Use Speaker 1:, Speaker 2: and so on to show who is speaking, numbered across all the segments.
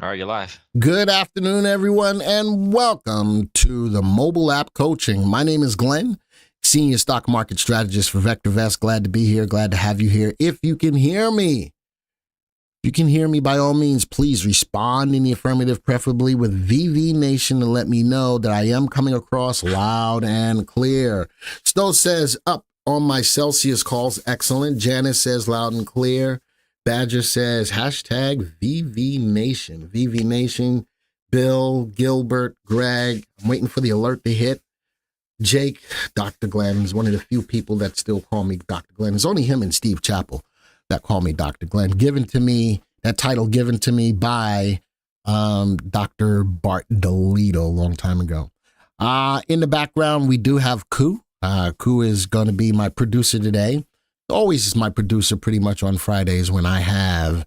Speaker 1: All right, you're live.
Speaker 2: Good afternoon, everyone, and welcome to the mobile app coaching. My name is Glenn, Senior Stock Market Strategist for VectorVest. Glad to be here. Glad to have you here. If you can hear me, by all means, please respond in the affirmative, preferably with VV Nation, to let me know that I am coming across loud and clear. Stowe says, up on my Celsius calls, excellent. Janice says, loud and clear. Badger says, hashtag VV Nation. VV Nation, Bill, Gilbert, Greg. I'm waiting for the alert to hit. Jake, Dr. Glenn is one of the few people that still call me Dr. Glenn. It's only him and Steve Chappell that call me Dr. Glenn. That title given to me by Dr. Bart DeLito a long time ago. In the background, we do have Koo. Koo is going to be my producer today. Always is my producer pretty much on Fridays when I have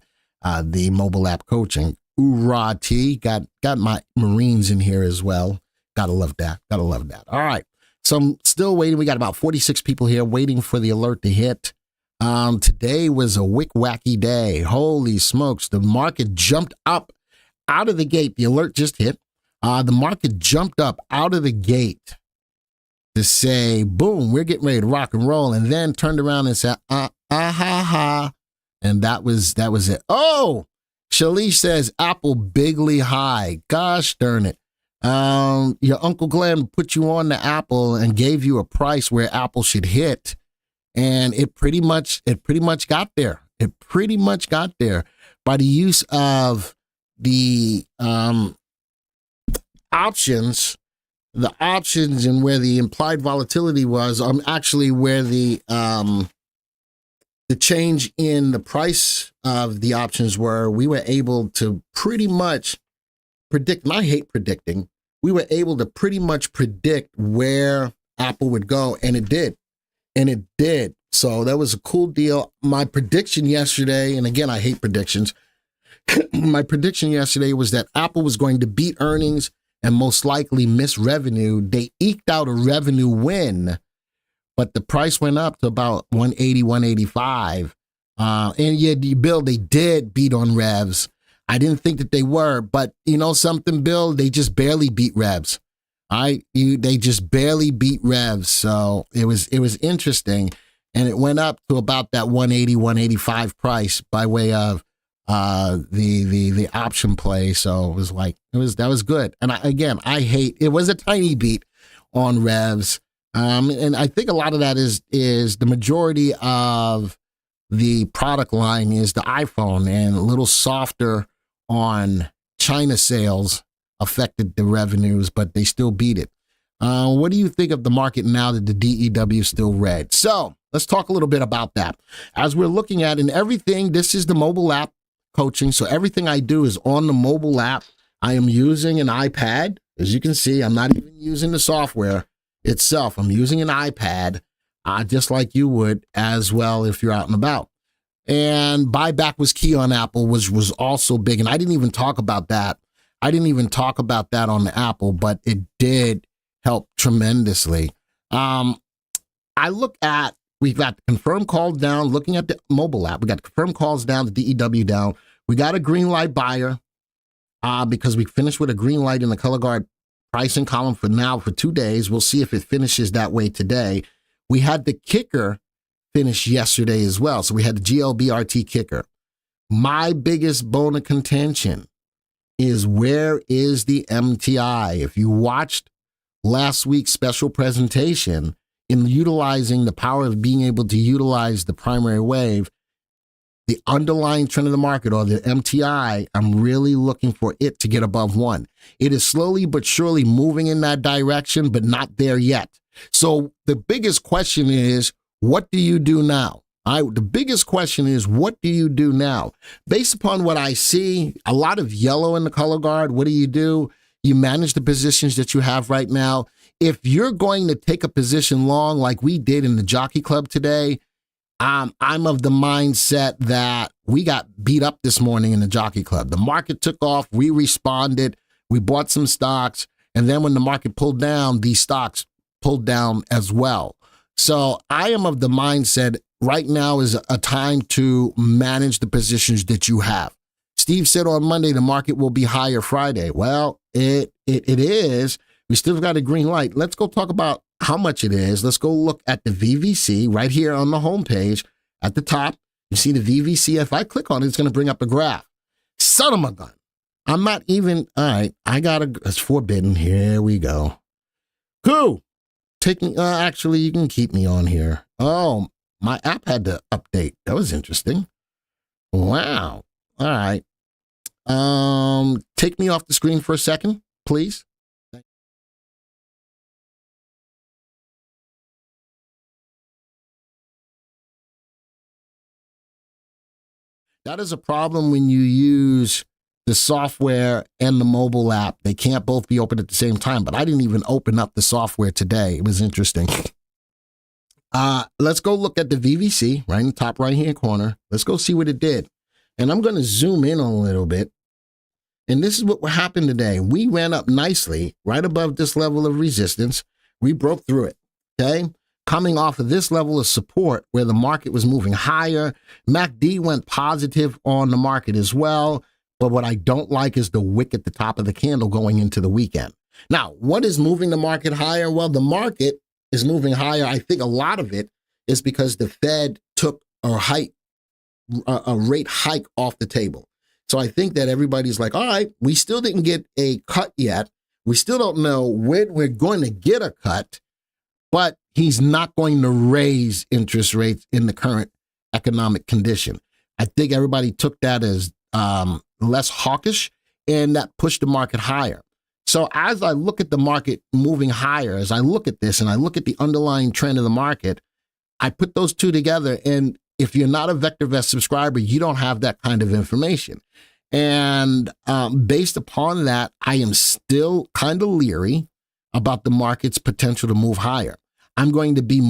Speaker 2: the mobile app coaching. Oorah T, got my Marines in here as well. Gotta love that. All right. So I'm still waiting. We got about 46 people here waiting for the alert to hit. Today was a wacky day. Holy smokes. The market jumped up out of the gate. The alert just hit. The market jumped up out of the gate to say, boom, we're getting ready to rock and roll, and then turned around and said, ha, ha. And that was it. Oh, Shalish says, Apple bigly high. Gosh darn it. Your Uncle Glenn put you on the Apple and gave you a price where Apple should hit. And it pretty much got there. It pretty much got there by the use of the options. The options and where the implied volatility was, actually where the change in the price of the options were. We were able to pretty much predict, and I hate predicting, we were able to pretty much predict where Apple would go, and it did. So that was a cool deal. My prediction yesterday, and again, I hate predictions. My prediction yesterday was that Apple was going to beat earnings and most likely miss revenue. They eked out a revenue win, but the price went up to about 180, 185. And yeah, Bill, they did beat on revs. I didn't think that they were, but you know something, Bill? They just barely beat revs. They just barely beat revs. So it was interesting. And it went up to about that 180, 185 price by way of the option play. So it was that was good. And it was a tiny beat on revs. And I think a lot of that is the majority of the product line is the iPhone, and a little softer on China sales affected the revenues, but they still beat it. What do you think of the market now that the DEW is still red? So let's talk a little bit about that. As we're looking at in everything, this is the mobile app coaching. So everything I do is on the mobile app. I am using an iPad. As you can see, I'm not even using the software itself. I'm using an iPad, just like you would as well if you're out and about. And buyback was key on Apple, was also big. And I didn't even talk about that. on the Apple, but it did help tremendously. We've got the confirmed calls down, looking at the mobile app. We got confirmed calls down, the DEW down. We got a green light buyer because we finished with a green light in the color guard pricing column for 2 days. We'll see if it finishes that way today. We had the kicker finish yesterday as well. So we had the GLBRT kicker. My biggest bone of contention is, where is the MTI? If you watched last week's special presentation, in utilizing the power of being able to utilize the primary wave, the underlying trend of the market, or the MTI, I'm really looking for it to get above 1. It is slowly but surely moving in that direction, but not there yet. So the biggest question is, what do you do now? The biggest question is, what do you do now? Based upon what I see, a lot of yellow in the color guard. What do? You manage the positions that you have right now. If you're going to take a position long like we did in the Jockey Club today, I'm of the mindset that we got beat up this morning in the Jockey Club. The market took off. We responded. We bought some stocks. And then when the market pulled down, these stocks pulled down as well. So I am of the mindset right now is a time to manage the positions that you have. Steve said on Monday the market will be higher Friday. Well, it is. We still got a green light. Let's go talk about how much it is. Let's go look at the VVC right here on the homepage at the top. You see the VVC. If I click on it, it's going to bring up a graph. Son of a gun. I'm not even, all right, it's forbidden. Here we go. Who? Actually, you can keep me on here. Oh, my app had to update. That was interesting. Wow. All right. Take me off the screen for a second, please. That is a problem when you use the software and the mobile app. They can't both be open at the same time, but I didn't even open up the software today. It was interesting. Let's go look at the VVC right in the top right-hand corner. Let's go see what it did. And I'm going to zoom in a little bit. And this is what happened today. We ran up nicely right above this level of resistance. We broke through it, okay? Coming off of this level of support where the market was moving higher. MACD went positive on the market as well. But what I don't like is the wick at the top of the candle going into the weekend. Now, what is moving the market higher? Well, the market is moving higher. I think a lot of it is because the Fed took a rate hike off the table. So I think that everybody's like, all right, we still didn't get a cut yet. We still don't know when we're going to get a cut, but he's not going to raise interest rates in the current economic condition. I think everybody took that as less hawkish, and that pushed the market higher. So as I look at the market moving higher, as I look at this and I look at the underlying trend of the market, I put those two together. And if you're not a VectorVest subscriber, you don't have that kind of information. And based upon that, I am still kind of leery about the market's potential to move higher. I'm going to be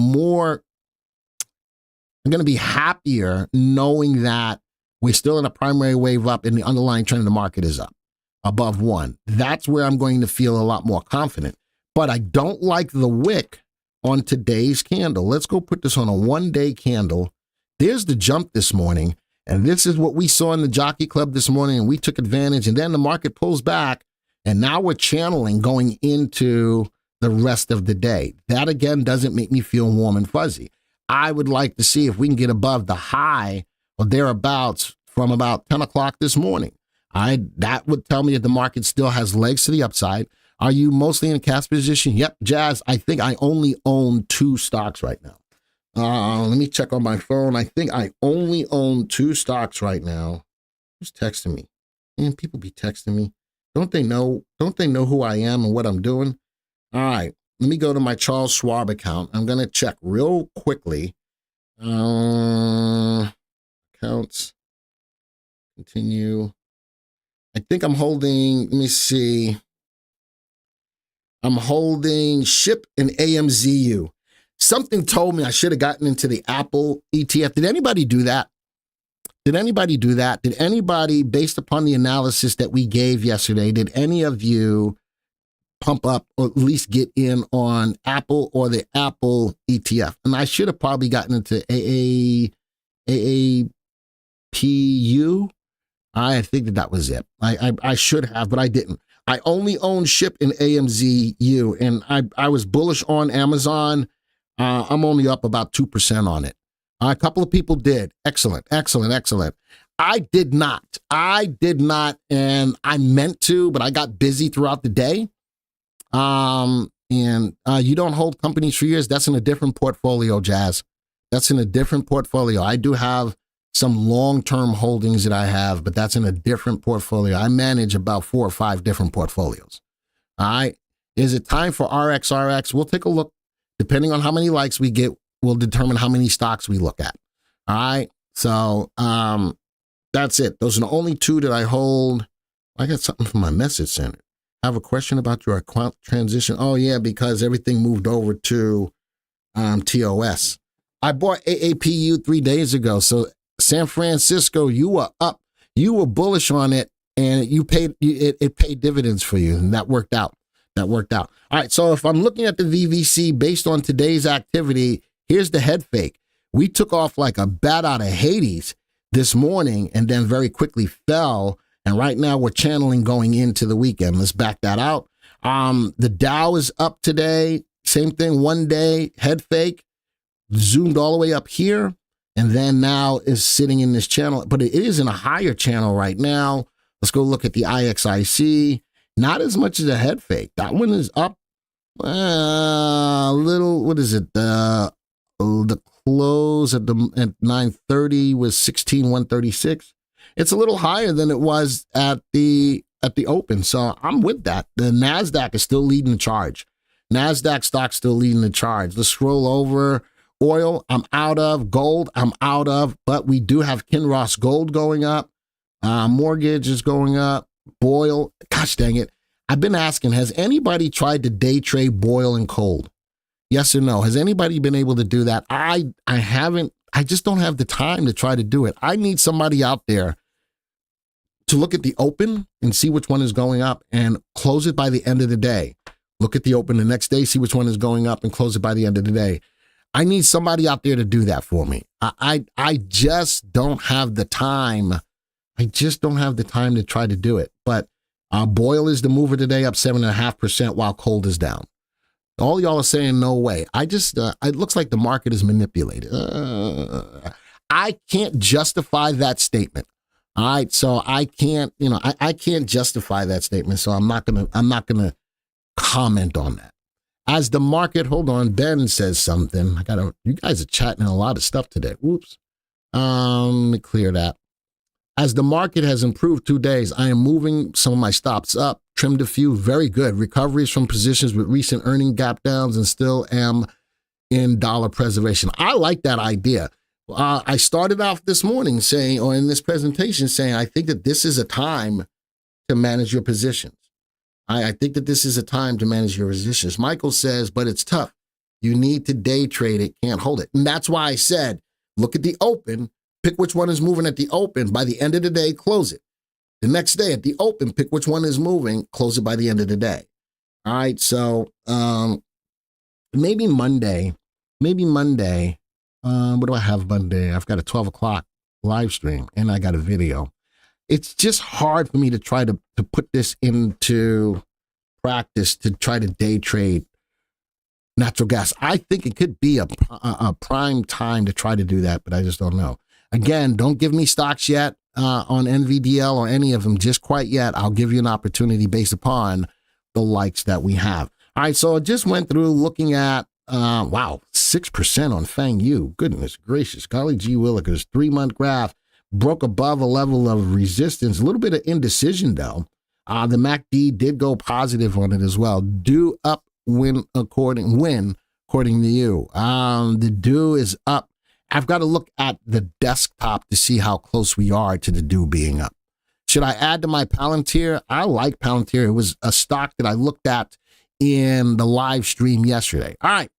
Speaker 2: happier knowing that we're still in a primary wave up and the underlying trend of the market is up above 1. That's where I'm going to feel a lot more confident. But I don't like the wick on today's candle. Let's go put this on a 1-day candle. There's the jump this morning. And this is what we saw in the Jockey Club this morning. And we took advantage. And then the market pulls back. And now we're channeling going into the rest of the day. That, again, doesn't make me feel warm and fuzzy. I would like to see if we can get above the high or thereabouts from about 10 o'clock this morning. That would tell me that the market still has legs to the upside. Are you mostly in a cash position? Yep, Jazz, I think I only own 2 stocks right now. Let me check on my phone. I think I only own 2 stocks right now. Who's texting me? Man, people be texting me. Don't they know who I am and what I'm doing? All right, let me go to my Charles Schwab account. I'm going to check real quickly. Accounts, continue. I think I'm holding, let me see. I'm holding SHIP and AMZU. Something told me I should have gotten into the Apple ETF. Did anybody do that? Did anybody, based upon the analysis that we gave yesterday, did any of you pump up or at least get in on Apple or the Apple ETF? And I should have probably gotten into AAPU. I think that was it. I should have, but I didn't. I only own SHIP and AMZU, and I was bullish on Amazon. I'm only up about 2% on it. A couple of people did. Excellent. I did not, and I meant to, but I got busy throughout the day. And you don't hold companies for years. That's in a different portfolio, Jazz. That's in a different portfolio. I do have some long-term holdings that I have, but that's in a different portfolio. I manage about 4 or 5 different portfolios. All right. Is it time for RXRX? We'll take a look. Depending on how many likes we get, will determine how many stocks we look at. All right. So that's it. Those are the only 2 that I hold. I got something from my message center. I have a question about your account transition. Oh, yeah, because everything moved over to TOS. I bought AAPU 3 days ago. So San Francisco, you were up. You were bullish on it, and it paid dividends for you, and that worked out. All right, so if I'm looking at the VVC based on today's activity, here's the head fake. We took off like a bat out of Hades this morning and then very quickly fell And right now we're channeling going into the weekend. Let's back that out. The Dow is up today. Same thing, one day, head fake, zoomed all the way up here, and then now is sitting in this channel. But it is in a higher channel right now. Let's go look at the IXIC. Not as much as a head fake. That one is up a little. What is it? The close at 9:30 was 16,136. It's a little higher than it was at the open. So I'm with that. The NASDAQ is still leading the charge. NASDAQ stock still leading the charge. Let's scroll over. Oil, I'm out of. Gold, I'm out of. But we do have Kinross Gold going up. Mortgage is going up. Boyle, gosh dang it. I've been asking, has anybody tried to day trade Boyle and Gold? Yes or no? Has anybody been able to do that? I haven't. I just don't have the time to try to do it. I need somebody out there to look at the open and see which one is going up and close it by the end of the day. Look at the open the next day, see which one is going up and close it by the end of the day. I need somebody out there to do that for me. I just don't have the time. I just don't have the time to try to do it. But Boyle is the mover today, up 7.5%, while Gold is down. All y'all are saying no way. It looks like the market is manipulated. I can't justify that statement. All right, so I can't, I can't justify that statement. So I'm not gonna comment on that. As the market, hold on, Ben says something. You guys are chatting a lot of stuff today. Whoops. Let me clear that. As the market has improved 2 days, I am moving some of my stops up, trimmed a few, very good. Recoveries from positions with recent earning gap downs and still am in dollar preservation. I like that idea. I started off this morning saying, or in this presentation saying, I think that this is a time to manage your positions. I think that this is a time to manage your positions. Michael says, but it's tough. You need to day trade it, can't hold it. And that's why I said, look at the open, pick which one is moving at the open. By the end of the day, close it. The next day at the open, pick which one is moving, close it by the end of the day. All right, so maybe Monday. What do I have Monday? I've got a 12 o'clock live stream and I got a video. It's just hard for me to try to put this into practice to try to day trade natural gas. I think it could be a prime time to try to do that, but I just don't know. Again, don't give me stocks yet on NVDL or any of them just quite yet. I'll give you an opportunity based upon the likes that we have. All right, so I just went through looking at, 6% on Fang Yu. Goodness gracious. Golly gee willikers, 3-month graph broke above a level of resistance. A little bit of indecision, though. The MACD did go positive on it as well. Do up win according to you. The do is up. I've got to look at the desktop to see how close we are to the do being up. Should I add to my Palantir? I like Palantir. It was a stock that I looked at in the live stream yesterday. All right.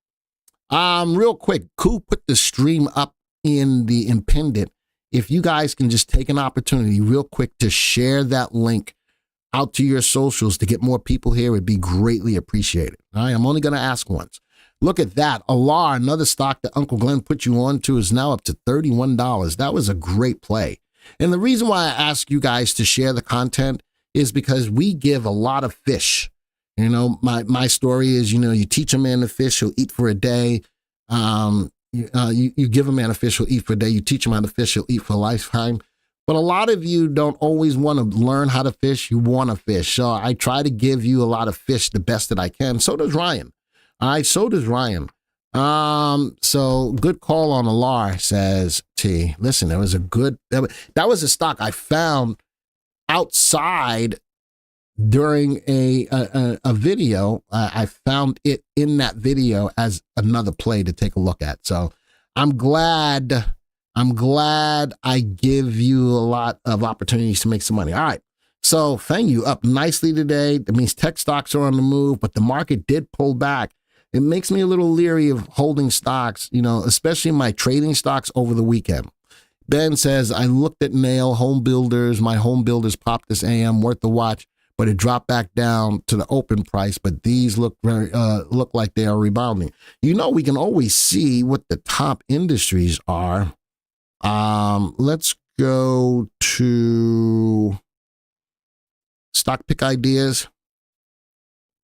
Speaker 2: Real quick, Ku put the stream up in the impendant. If you guys can just take an opportunity real quick to share that link out to your socials to get more people here, it'd be greatly appreciated. All right, I'm only going to ask once. Look at that. Alar, another stock that Uncle Glenn put you on to, is now up to $31. That was a great play. And the reason why I ask you guys to share the content is because we give a lot of fish. My story is, you teach a man to fish, he'll eat for a day. You give a man a fish, he'll eat for a day. You teach him how to fish, he'll eat for a lifetime. But a lot of you don't always want to learn how to fish. You want to fish. So I try to give you a lot of fish the best that I can. So does Ryan. All right, so does Ryan. So good call on Alar, says T. Listen, that was a stock I found outside during a video. I found it in that video as another play to take a look at. So I'm glad I give you a lot of opportunities to make some money. All right. So Fang Yu up nicely today. That means tech stocks are on the move, but the market did pull back. It makes me a little leery of holding stocks, especially my trading stocks over the weekend. Ben says, I looked at Nail Home Builders. My home builders popped this AM, worth the watch, but it dropped back down to the open price. But these look like they are rebounding. We can always see what the top industries are. Let's go to stock pick ideas.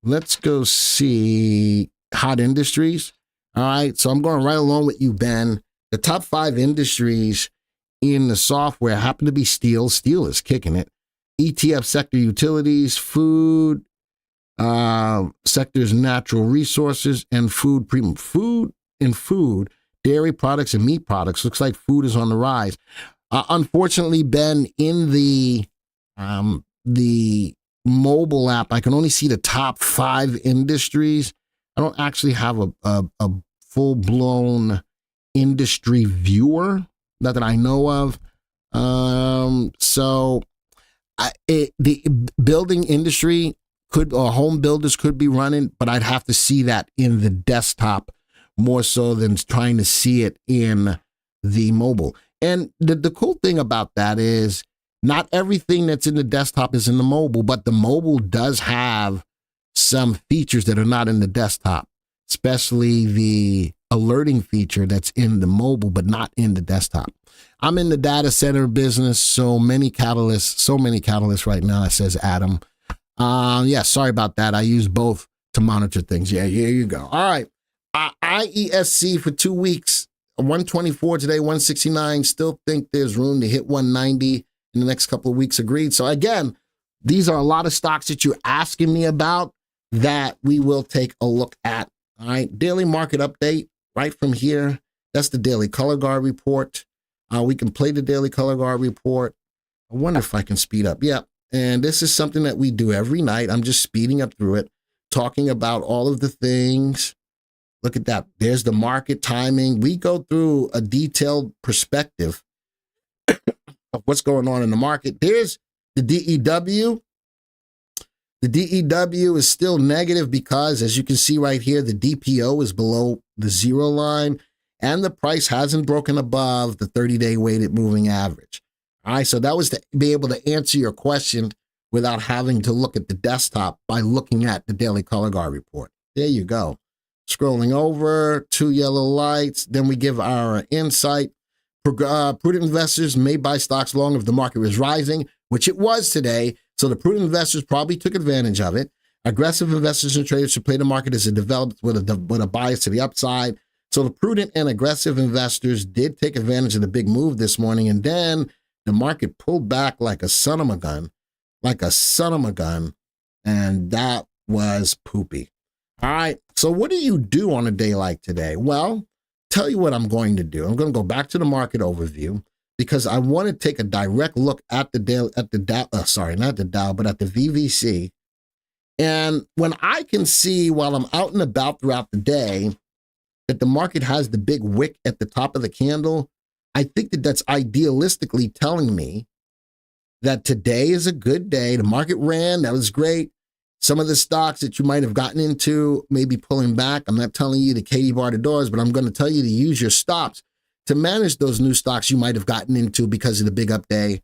Speaker 2: Let's go see hot industries. All right, so I'm going right along with you, Ben. The top 5 industries in the software happen to be steel. Steel is kicking it. ETF sector, utilities, food, sectors, natural resources, and food premium. Food, dairy products and meat products. Looks like food is on the rise. Unfortunately, Ben, in the mobile app, I can only see the top 5 industries. I don't actually have a full-blown industry viewer, not that I know of. The building industry or home builders could be running, but I'd have to see that in the desktop more so than trying to see it in the mobile. And the cool thing about that is not everything that's in the desktop is in the mobile, but the mobile does have some features that are not in the desktop, especially the alerting feature that's in the mobile, but not in the desktop. I'm in the data center business, so many catalysts right now, says Adam. Yeah, sorry about that. I use both to monitor things. Yeah, here you go. All right. IESC for 2 weeks, 124 today, 169. Still think there's room to hit 190 in the next couple of weeks. Agreed. So again, these are a lot of stocks that you're asking me about that we will take a look at. All right. Daily market update right from here. That's the daily color guard report. We can play the daily color guard report. I wonder if I can speed up. Yeah. And this is something that we do every night. I'm just speeding up through it, talking about all of the things. Look at that. There's the market timing. We go through a detailed perspective of what's going on in the market. There's the DEW. The DEW is still negative because, as you can see right here, the DPO is below the 0 line and the price hasn't broken above the 30-day weighted moving average. All right, so that was to be able to answer your question without having to look at the desktop by looking at the daily color guard report. There you go. Scrolling over, 2 yellow lights. Then we give our insight. Prudent investors may buy stocks long if the market is rising, which it was today. So the prudent investors probably took advantage of it. Aggressive investors and traders should play the market as it develops with a bias to the upside. So the prudent and aggressive investors did take advantage of the big move this morning. And then the market pulled back like a son of a gun, and that was poopy. All right, so what do you do on a day like today? Well, tell you what I'm going to do. I'm going to go back to the market overview because I want to take a direct look at the Dow, not the Dow, but at the VVC. And when I can see while I'm out and about throughout the day that the market has the big wick at the top of the candle, I think that that's idealistically telling me that today is a good day. The market ran. That was great. Some of the stocks that you might have gotten into may be pulling back. I'm not telling you to Katie bar the doors, but I'm going to tell you to use your stops to manage those new stocks you might have gotten into because of the big up day,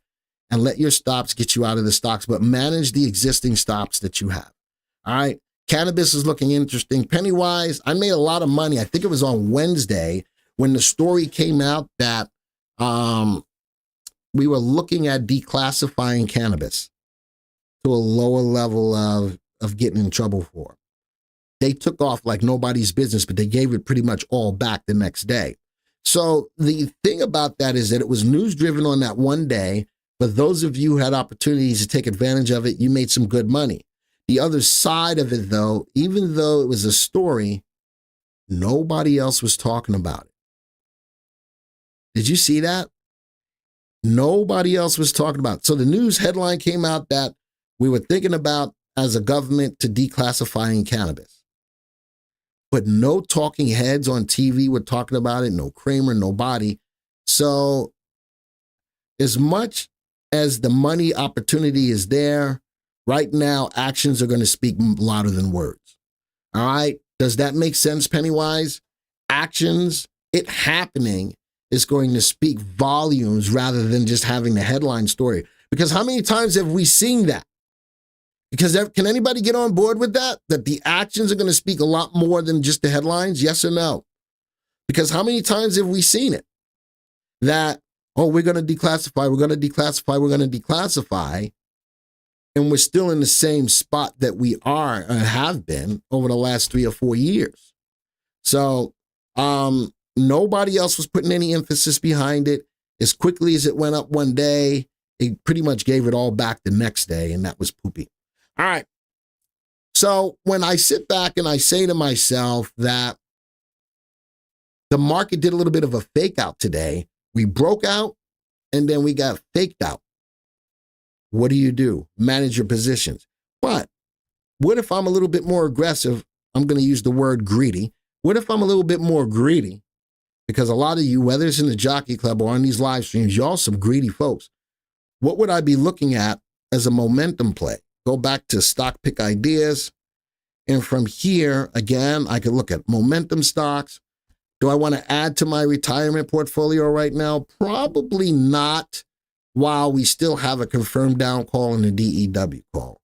Speaker 2: and let your stops get you out of the stocks, but manage the existing stops that you have. All right. Cannabis is looking interesting. Pennywise, I made a lot of money. I think it was on Wednesday when the story came out that we were looking at declassifying cannabis to a lower level of getting in trouble for. They took off like nobody's business, but they gave it pretty much all back the next day. So the thing about that is that it was news driven on that one day. For those of you who had opportunities to take advantage of it, you made some good money. The other side of it, though, even though it was a story, nobody else was talking about it. Did you see that? Nobody else was talking about it. So the news headline came out that we were thinking about, as a government, to declassifying cannabis. But no talking heads on TV were talking about it, no Kramer, nobody. So as much as the money opportunity is there, right now, actions are going to speak louder than words. All right? Does that make sense, Pennywise? Actions, it happening, is going to speak volumes rather than just having the headline story. Because how many times have we seen that? Because can anybody get on board with that? That the actions are going to speak a lot more than just the headlines? Yes or no? Because how many times have we seen it? That, oh, we're going to declassify, we're going to declassify, we're going to declassify. And we're still in the same spot that we are and have been over the last 3 or 4 years. So nobody else was putting any emphasis behind it. As quickly as it went up one day, it pretty much gave it all back the next day, and that was poopy. All right. So when I sit back and I say to myself that the market did a little bit of a fake out today, we broke out and then we got faked out. What do? Manage your positions. But what if I'm a little bit more aggressive? I'm going to use the word greedy. What if I'm a little bit more greedy? Because a lot of you, whether it's in the Jockey Club or on these live streams, y'all some greedy folks. What would I be looking at as a momentum play? Go back to stock pick ideas. And from here, again, I could look at momentum stocks. Do I want to add to my retirement portfolio right now? Probably not, while we still have a confirmed down call and a DEW call.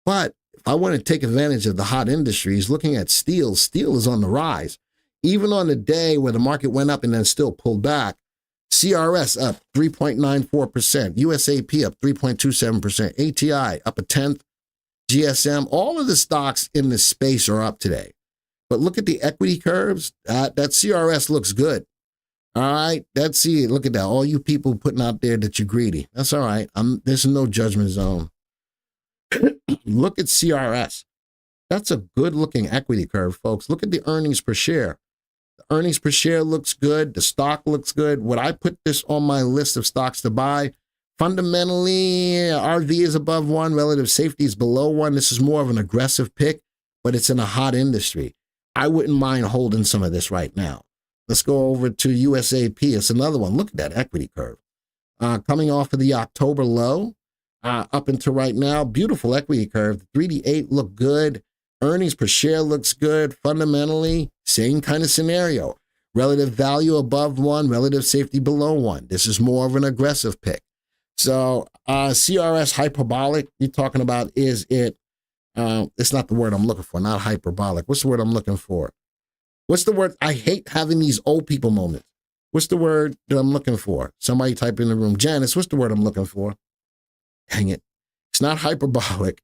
Speaker 2: But if I want to take advantage of the hot industries, looking at steel is on the rise. Even on the day where the market went up and then still pulled back, CRS up 3.94%, USAP up 3.27%, ATI up 1/10, GSM, all of the stocks in this space are up today. But look at the equity curves. That CRS looks good. All right, look at that. All you people putting out there that you're greedy. That's all right. There's no judgment zone. Look at CRS. That's a good looking equity curve, folks. Look at the earnings per share. The earnings per share looks good. The stock looks good. Would I put this on my list of stocks to buy? Fundamentally, RV is above 1, relative safety is below 1. This is more of an aggressive pick, but it's in a hot industry. I wouldn't mind holding some of this right now. Let's go over to USAP. It's another one. Look at that equity curve. Coming off of the October low, up until right now, beautiful equity curve. The 3D8 look good. Earnings per share looks good. Fundamentally, same kind of scenario. Relative value above 1, relative safety below 1. This is more of an aggressive pick. So CRS hyperbolic, you're talking about, is it, it's not the word I'm looking for, not hyperbolic. What's the word I'm looking for? What's the word? I hate having these old people moments. What's the word that I'm looking for? Somebody type in the room. Janice, what's the word I'm looking for? Dang it. It's not hyperbolic.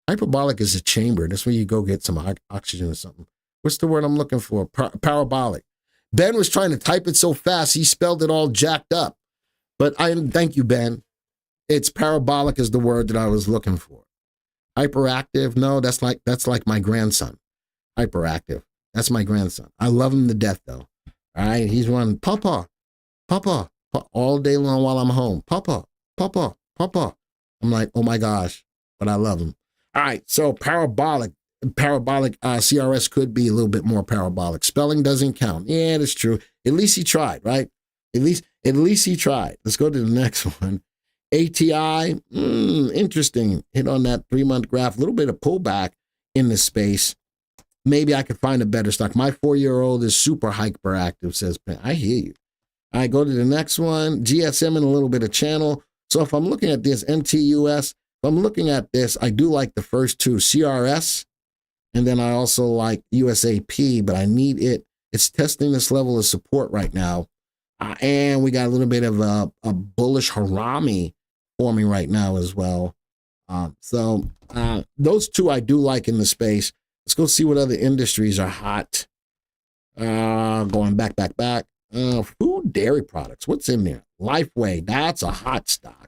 Speaker 2: Hyperbolic is a chamber. That's where you go get some oxygen or something. What's the word I'm looking for? Parabolic. Ben was trying to type it so fast, he spelled it all jacked up. But thank you, Ben. It's parabolic is the word that I was looking for. Hyperactive, no, that's like my grandson. Hyperactive. That's my grandson. I love him to death, though. All right, he's running, Papa, all day long while I'm home. Papa. I'm like, oh my gosh, but I love him. All right, so parabolic CRS could be a little bit more parabolic. Spelling doesn't count. Yeah, that's true. At least he tried, right? At least he tried. Let's go to the next one. ATI, interesting. Hit on that 3-month graph. A little bit of pullback in this space. Maybe I could find a better stock. My 4-year-old is super hyperactive, says Ben. I hear you. All right, go to the next one. GSM in a little bit of channel. So if I'm looking at this NTUS, if I'm looking at this, I do like the first two, CRS, and then I also like USAP, but I need it. It's testing this level of support right now. And we got a little bit of a bullish harami forming right now as well. So those two I do like in the space. Let's go see what other industries are hot. Going back. Food, dairy products. What's in there? Lifeway. That's a hot stock.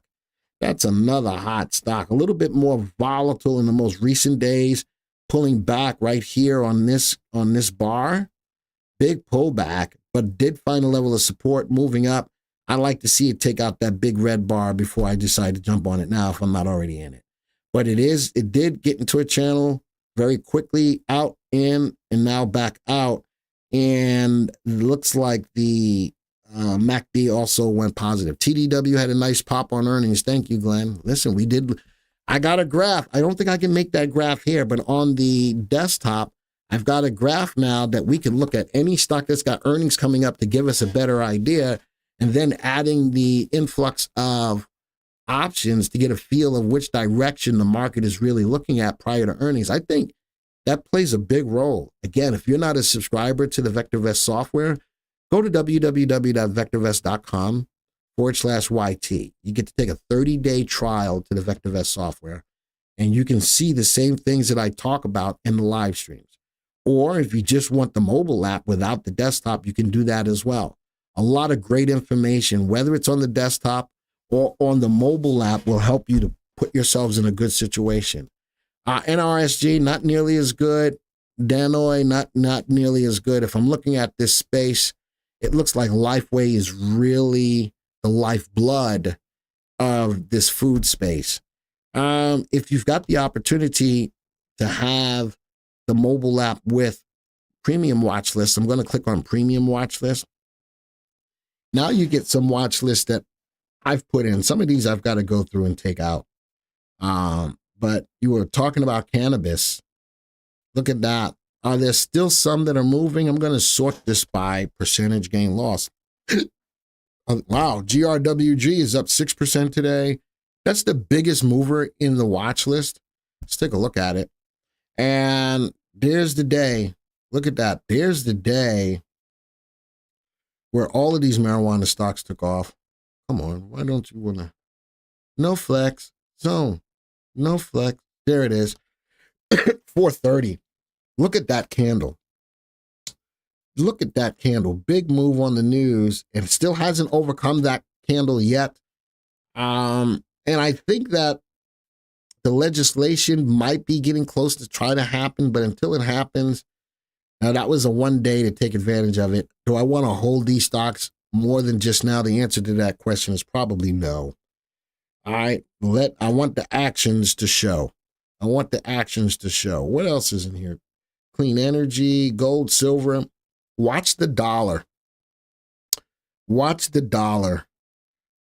Speaker 2: That's another hot stock. A little bit more volatile in the most recent days. Pulling back right here on this bar. Big pullback, but did find a level of support moving up. I like to see it take out that big red bar before I decide to jump on it now if I'm not already in it. But it did get into a channel very quickly, out, in, and now back out. And it looks like the MACD also went positive. TDW had a nice pop on earnings. Thank you, Glenn. Listen, I got a graph. I don't think I can make that graph here, but on the desktop, I've got a graph now that we can look at any stock that's got earnings coming up to give us a better idea, and then adding the influx of options to get a feel of which direction the market is really looking at prior to earnings. I think that plays a big role. Again, if you're not a subscriber to the VectorVest software, go to www.vectorvest.com/YT. You get to take a 30-day trial to the VectorVest software. and you can see the same things that I talk about in the live streams. Or if you just want the mobile app without the desktop, you can do that as well. A lot of great information, whether it's on the desktop or on the mobile app, will help you to put yourselves in a good situation. NRSG, not nearly as good. Danoi, not nearly as good. If I'm looking at this space, it looks like Lifeway is really the lifeblood of this food space. If you've got the opportunity to have the mobile app with premium watch list, I'm going to click on premium watch list. Now you get some watch lists that I've put in. Some of these I've got to go through and take out. But you were talking about cannabis. Look at that. Are there still some that are moving? I'm going to sort this by percentage gain loss. Wow, GRWG is up 6% today. That's the biggest mover in the watch list. Let's take a look at it. And there's the day. Look at that. There's the day where all of these marijuana stocks took off. Come on, why don't you want to? No flex, zone, no flex. There it is. 430. Look at that candle. Look at that candle. Big move on the news, and it still hasn't overcome that candle yet. And I think that the legislation might be getting close to try to happen, but until it happens, now that was a one day to take advantage of it. Do I want to hold these stocks more than just now? The answer to that question is probably no. I want the actions to show. I want the actions to show. What else is in here? Clean energy, gold, silver. Watch the dollar. Watch the dollar.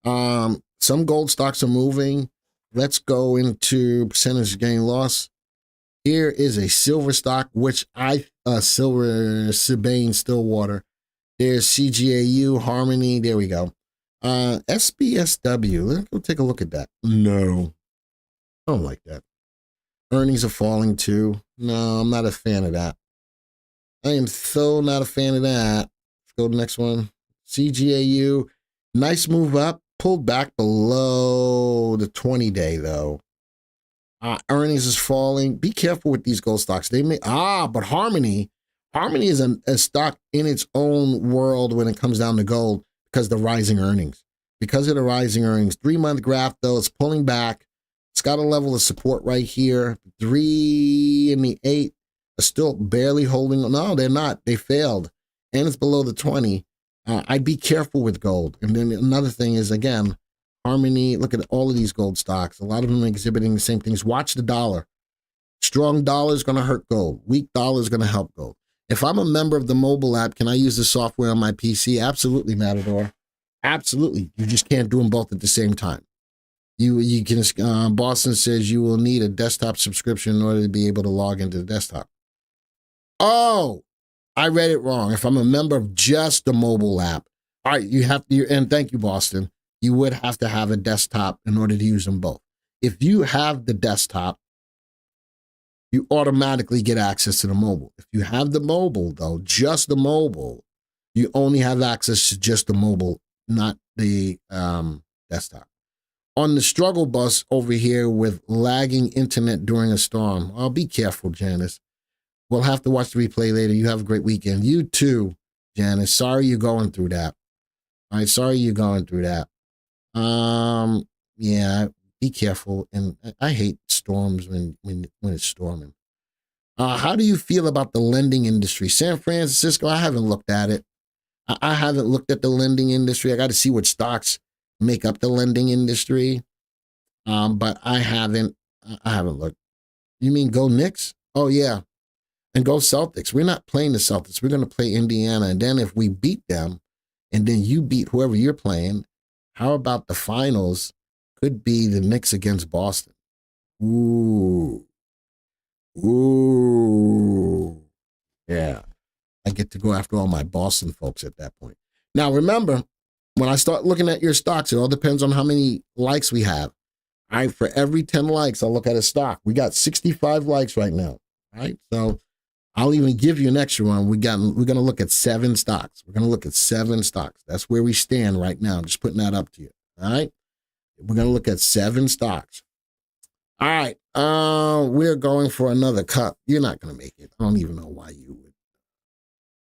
Speaker 2: Some gold stocks are moving. Let's go into percentage gain loss. Here is a silver stock, which silver, Sabane, Stillwater. There's CGAU, Harmony. There we go. SBSW. Let's go take a look at that. No, I don't like that. Earnings are falling too. No, I'm not a fan of that. I am so not a fan of that. Let's go to the next one. CGAU. Nice move up. Pulled back below the 20-day though. Earnings is falling. Be careful with these gold stocks. But Harmony is a stock in its own world when it comes down to gold because of the rising earnings. Because of the rising earnings. 3-month graph though, it's pulling back. It's got a level of support right here. 3 and the 8 are still barely holding. No, they're not. They failed. And it's below the 20. I'd be careful with gold. And then another thing is, again, Harmony, look at all of these gold stocks. A lot of them are exhibiting the same things. Watch the dollar. Strong dollar is going to hurt gold. Weak dollar is going to help gold. If I'm a member of the mobile app, can I use the software on my PC? Absolutely, Matador. Absolutely. You just can't do them both at the same time. You can. Boston says you will need a desktop subscription in order to be able to log into the desktop. Oh, I read it wrong. If I'm a member of just the mobile app, all right, you have to. And thank you, Boston. You would have to have a desktop in order to use them both. If you have the desktop, you automatically get access to the mobile. If you have the mobile, though, just the mobile, you only have access to just the mobile, not the desktop. On the struggle bus over here with lagging internet during a storm. Oh, be careful, Janice. We'll have to watch the replay later. You have a great weekend. You too, Janice. Sorry you're going through that. All right, sorry you're going through that. Yeah, be careful. And I hate storms when it's storming. How do you feel about the lending industry? San Francisco, I haven't looked at it. I haven't looked at the lending industry. I got to see what stocks make up the lending industry. But I haven't looked. You mean go Knicks? Oh, yeah. And go Celtics. We're not playing the Celtics. We're going to play Indiana. And then if we beat them, and then you beat whoever you're playing, how about the finals could be the Knicks against Boston? Ooh. Yeah. I get to go after all my Boston folks at that point. Now, remember, when I start looking at your stocks, it all depends on how many likes we have. All right, for every 10 likes, I'll look at a stock. We got 65 likes right now. All right, so I'll even give you an extra one. We're going to look at 7 stocks. We're going to look at 7 stocks. That's where we stand right now. I'm just putting that up to you. All right, we're going to look at 7 stocks. All right. We're going for another cup. You're not going to make it. I don't even know why you would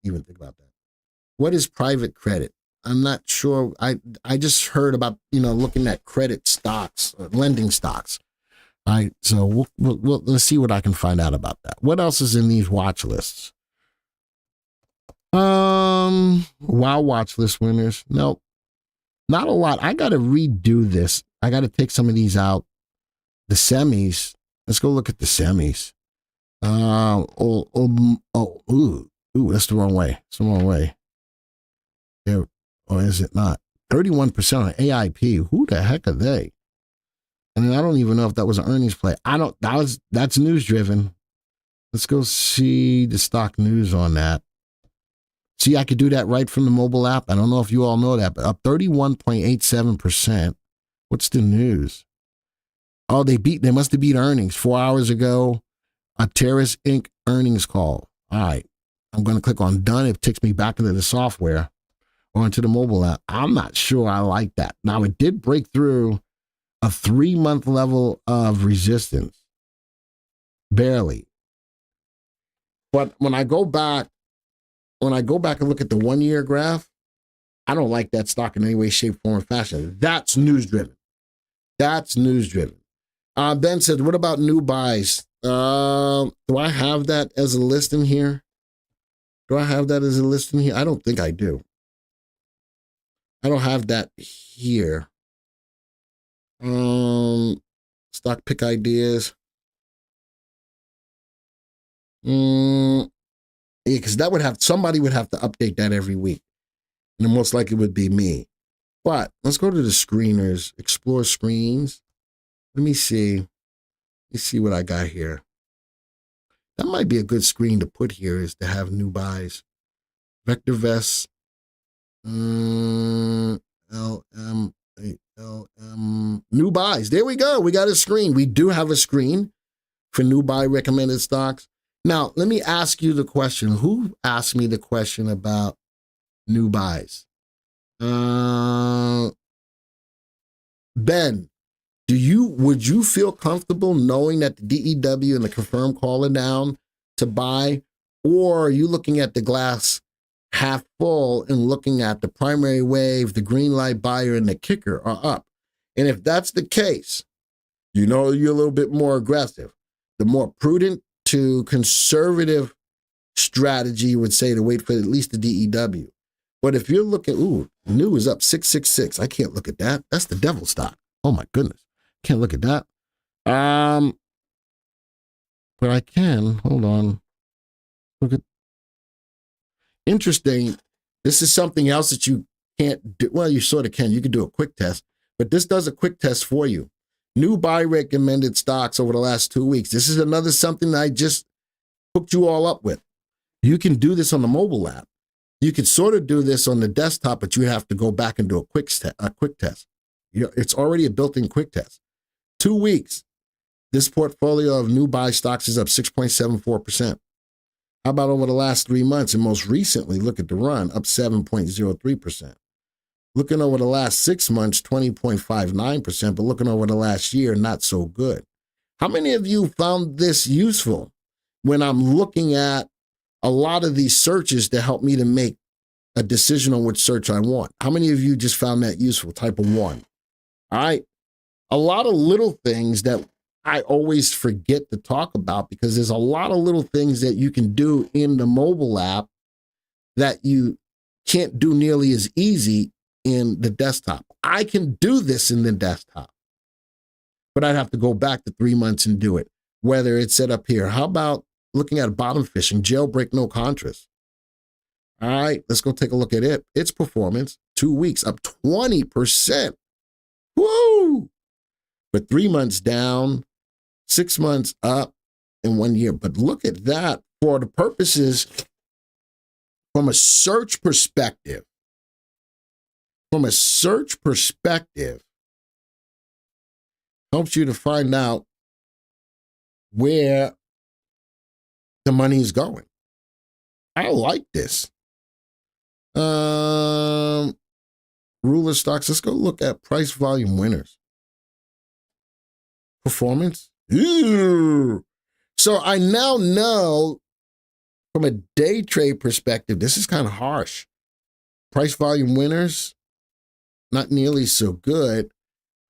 Speaker 2: even think about that. What is private credit? I'm not sure. I just heard about, looking at credit stocks, or lending stocks. All right. So let's see what I can find out about that. What else is in these watch lists? Wow watch list winners. Nope. Not a lot. I got to redo this. I got to take some of these out. The semis. Let's go look at the semis. That's the wrong way. It's the wrong way. There, or is it not? 31% on AIP. Who the heck are they? I mean, I don't even know if that was an earnings play. That's news driven. Let's go see the stock news on that. See, I could do that right from the mobile app. I don't know if you all know that, but up 31.87%. What's the news? Oh, they must have beat earnings 4 hours ago. A Terrace Inc. earnings call. All right. I'm going to click on done. It takes me back into the software or into the mobile app. I'm not sure I like that. Now, it did break through a 3-month level of resistance. Barely. But when I go back and look at the 1-year graph, I don't like that stock in any way, shape, form, or fashion. That's news driven. Ben said, what about new buys? Do I have that as a list in here? I don't think I do. I don't have that here. Stock pick ideas. Yeah, because somebody would have to update that every week. And most likely would be me. But let's go to the screeners, explore screens. Let me see what I got here. That might be a good screen to put here, is to have new buys. VectorVest, LM, new buys. There we go. We got a screen. We do have a screen for new buy recommended stocks. Now, let me ask you the question. Who asked me the question about new buys? Ben, would you feel comfortable knowing that the DEW and the confirmed call are down to buy? Or are you looking at the glass half full and looking at the primary wave, the green light buyer, and the kicker are up? And if that's the case, you're a little bit more aggressive. The more prudent to conservative strategy would say to wait for at least the DEW. But if you're looking, new is up 666. I can't look at that. That's the devil stock. Oh my goodness. Can't look at that. But I can. Hold on. Look at. Interesting. This is something else that you can't do. Well, you sort of can. You can do a quick test, but this does a quick test for you. New buy recommended stocks over the last 2 weeks. This is another something that I just hooked you all up with. You can do this on the mobile app. You can sort of do this on the desktop, but you have to go back and do a quick test. It's already a built-in quick test. 2 weeks, this portfolio of new buy stocks is up 6.74%. How about over the last 3 months? And most recently, look at the run, up 7.03%. Looking over the last 6 months, 20.59%, but looking over the last year, not so good. How many of you found this useful when I'm looking at a lot of these searches to help me to make a decision on which search I want? How many of you just found that useful? Type of 1. All right. A lot of little things that I always forget to talk about, because there's a lot of little things that you can do in the mobile app that you can't do nearly as easy in the desktop. I can do this in the desktop, but I'd have to go back to 3 months and do it, whether it's set up here. How about looking at bottom fishing, jailbreak, no contrast? All right, let's go take a look at it. Its performance, 2 weeks, up 20%. Woo! But 3 months down, 6 months up, and 1 year. But look at that for the purposes from a search perspective. Helps you to find out where the money is going. I like this. Ruler stocks. Let's go look at price volume winners. Performance. Ooh. So I now know from a day trade perspective, this is kind of harsh. Price volume winners, not nearly so good.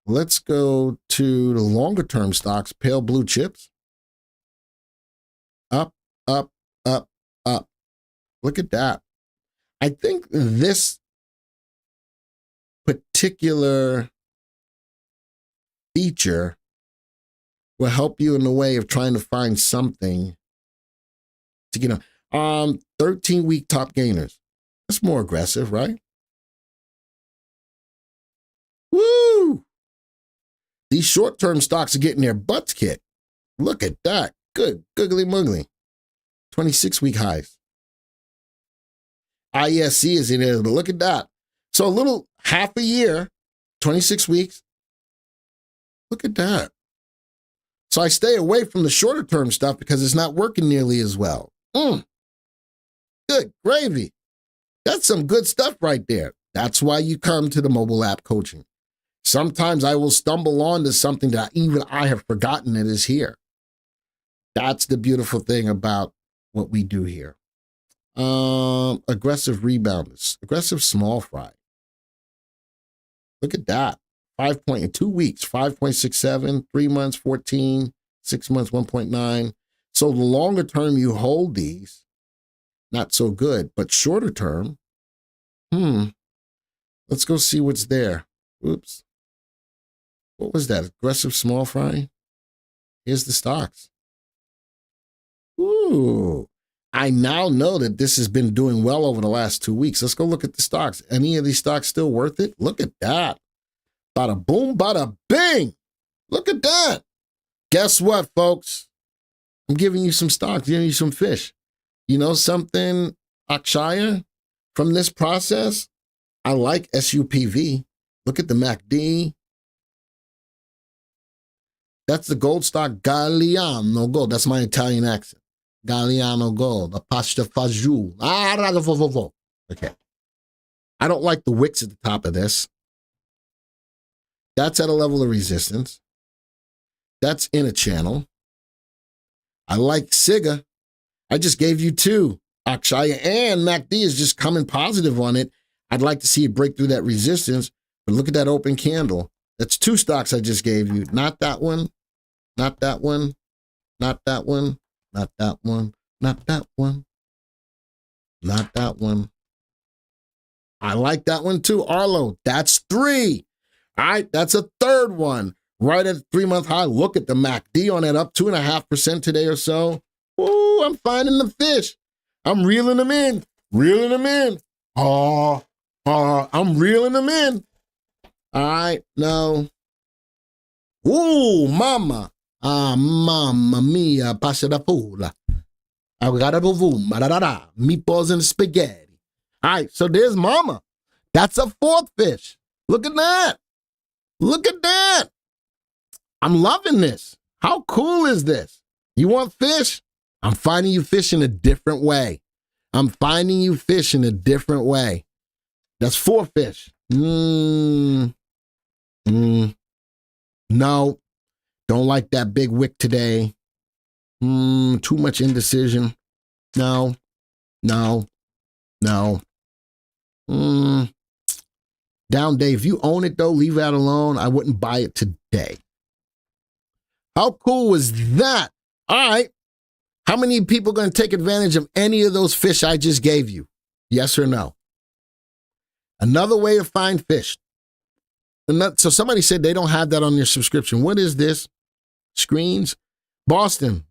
Speaker 2: Let's go to the longer term stocks, pale blue chips. Up, up, up, up. Look at that. I think this particular feature will help you in the way of trying to find something to, 13-week top gainers. That's more aggressive, right? Woo! These short-term stocks are getting their butts kicked. Look at that. Good, googly moogly. 26-week highs. ISC is in there, but look at that. So a little half a year, 26 weeks. Look at that. So I stay away from the shorter term stuff because it's not working nearly as well. Good gravy. That's some good stuff right there. That's why you come to the mobile app coaching. Sometimes I will stumble onto something that even I have forgotten it is here. That's the beautiful thing about what we do here. Aggressive rebounders, aggressive small fry. Look at that. 5 point in 2 weeks, 5.67, 3 months, 14, 6 months, 1.9. So the longer term you hold these, not so good, but shorter term, let's go see what's there. Oops. What was that? Aggressive small fry? Here's the stocks. Ooh. I now know that this has been doing well over the last 2 weeks. Let's go look at the stocks. Any of these stocks still worth it? Look at that. Bada boom, bada bing. Look at that. Guess what, folks? I'm giving you some stocks, giving you some fish. You know something, Akshaya? From this process, I like SUPV. Look at the MACD. That's the gold stock Galliano Gold. That's my Italian accent. Galliano Gold. The pasta fagioli. Okay. I don't like the wicks at the top of this. That's at a level of resistance. That's in a channel. I like SIGA. I just gave you two. Akshaya and MACD is just coming positive on it. I'd like to see it break through that resistance, but look at that open candle. That's two stocks I just gave you. Not that one, not that one, not that one, not that one, not that one, not that one. I like that one too, Arlo. That's three. All right, that's a third one. Right at the 3-month high. Look at the MACD on that up 2.5% today or so. Ooh, I'm finding the fish. I'm reeling them in. Reeling them in. I'm reeling them in. All right, no. Ooh, mama. Mamma mia, pasta da pula. I got a boom, meatballs and spaghetti. All right, so there's mama. That's a fourth fish. Look at that. Look at that. I'm loving this. How cool is this? You want fish? I'm finding you fish in a different way. I'm finding you fish in a different way. That's four fish. No. Don't like that big wick today. Too much indecision. No. Down day. If you own it though, leave that alone. I wouldn't buy it today. How cool was that? All right. How many people are going to take advantage of any of those fish I just gave you? Yes or no? Another way to find fish. So somebody said they don't have that on their subscription. What is this? Screens? Boston.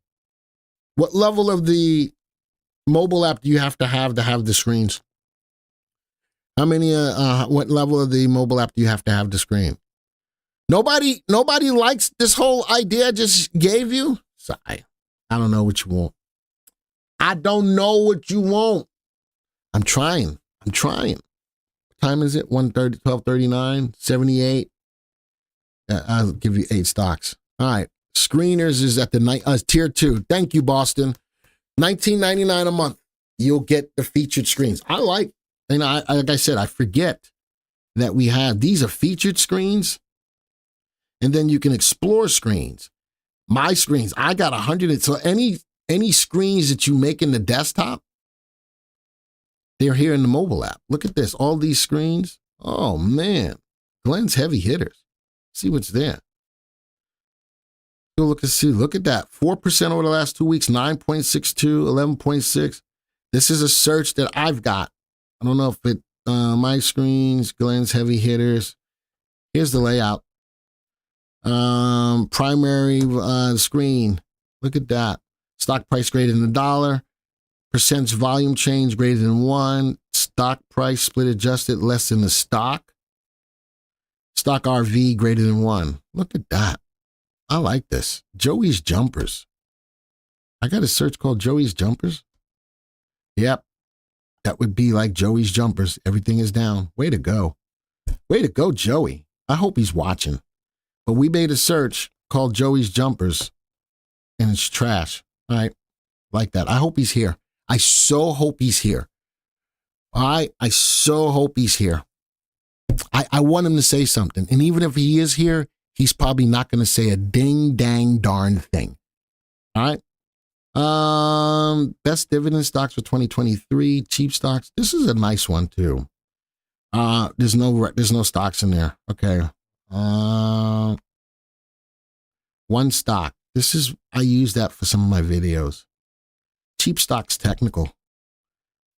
Speaker 2: What level of the mobile app do you have to have the screens? How many, what level of the mobile app do you have to have the screen? Nobody likes this whole idea I just gave you? So I don't know what you want. I don't know what you want. I'm trying. What time is it? 1:30, 12:39, 78. I'll give you 8 stocks. All right. Screeners is at the tier 2. Thank you, Boston. $19.99 a month. You'll get the featured screens. Like I said, I forget that we have, these are featured screens. And then you can explore screens. My screens, I got 100. So any screens that you make in the desktop, they're here in the mobile app. Look at this. All these screens. Oh, man. Glenn's heavy hitters. See what's there. Go look and see. Look at that. 4% over the last 2 weeks, 9.62, 11.6. This is a search that I've got. I don't know if it, my screens, Glenn's heavy hitters. Here's the layout. Primary screen. Look at that. Stock price greater than $1. Percentage volume change greater than 1. Stock price split adjusted less than the stock. Stock RV greater than 1. Look at that. I like this. Joey's Jumpers. I got a search called Joey's Jumpers. Yep. That would be like Joey's Jumpers. Everything is down. Way to go. Way to go, Joey. I hope he's watching. But we made a search called Joey's Jumpers, and it's trash. All right. Like that. I hope he's here. I so hope he's here. All right. I so hope he's here. I want him to say something. And even if he is here, he's probably not going to say a ding, dang, darn thing. All right. Best dividend stocks for 2023. Cheap stocks. This is a nice one too. There's no stocks in there. Okay. One stock. I use that for some of my videos. Cheap stocks technical.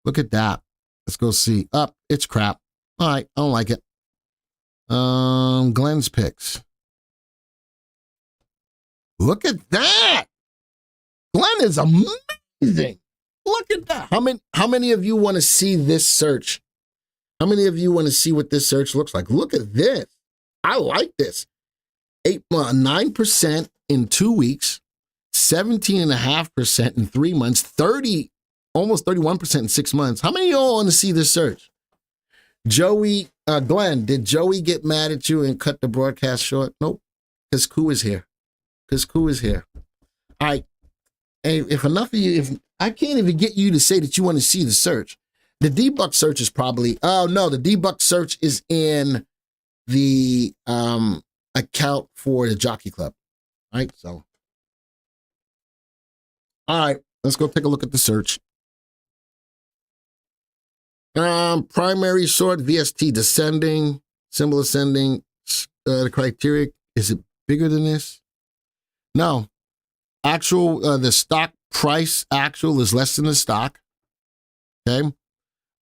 Speaker 2: Look at that. Let's go see. It's crap. All right. I don't like it. Glenn's picks. Look at that. Glenn is amazing. Look at that. How many of you want to see this search? How many of you want to see what this search looks like? Look at this. I like this. 9% in 2 weeks, 17.5% in 3 months, almost 31% in 6 months. How many of y'all want to see this search? Joey, Glenn, did Joey get mad at you and cut the broadcast short? Nope. Because Koo is here. All right. Hey, if enough of you, if I can't even get you to say that you want to see the search, the debug search is probably, oh no, the debug search is in the account for the Jockey Club. All right. So, all right, let's go take a look at the search. Primary short VST descending, symbol ascending. The criteria, is it bigger than this? No. Actual, the stock price actual is less than the stock. Okay.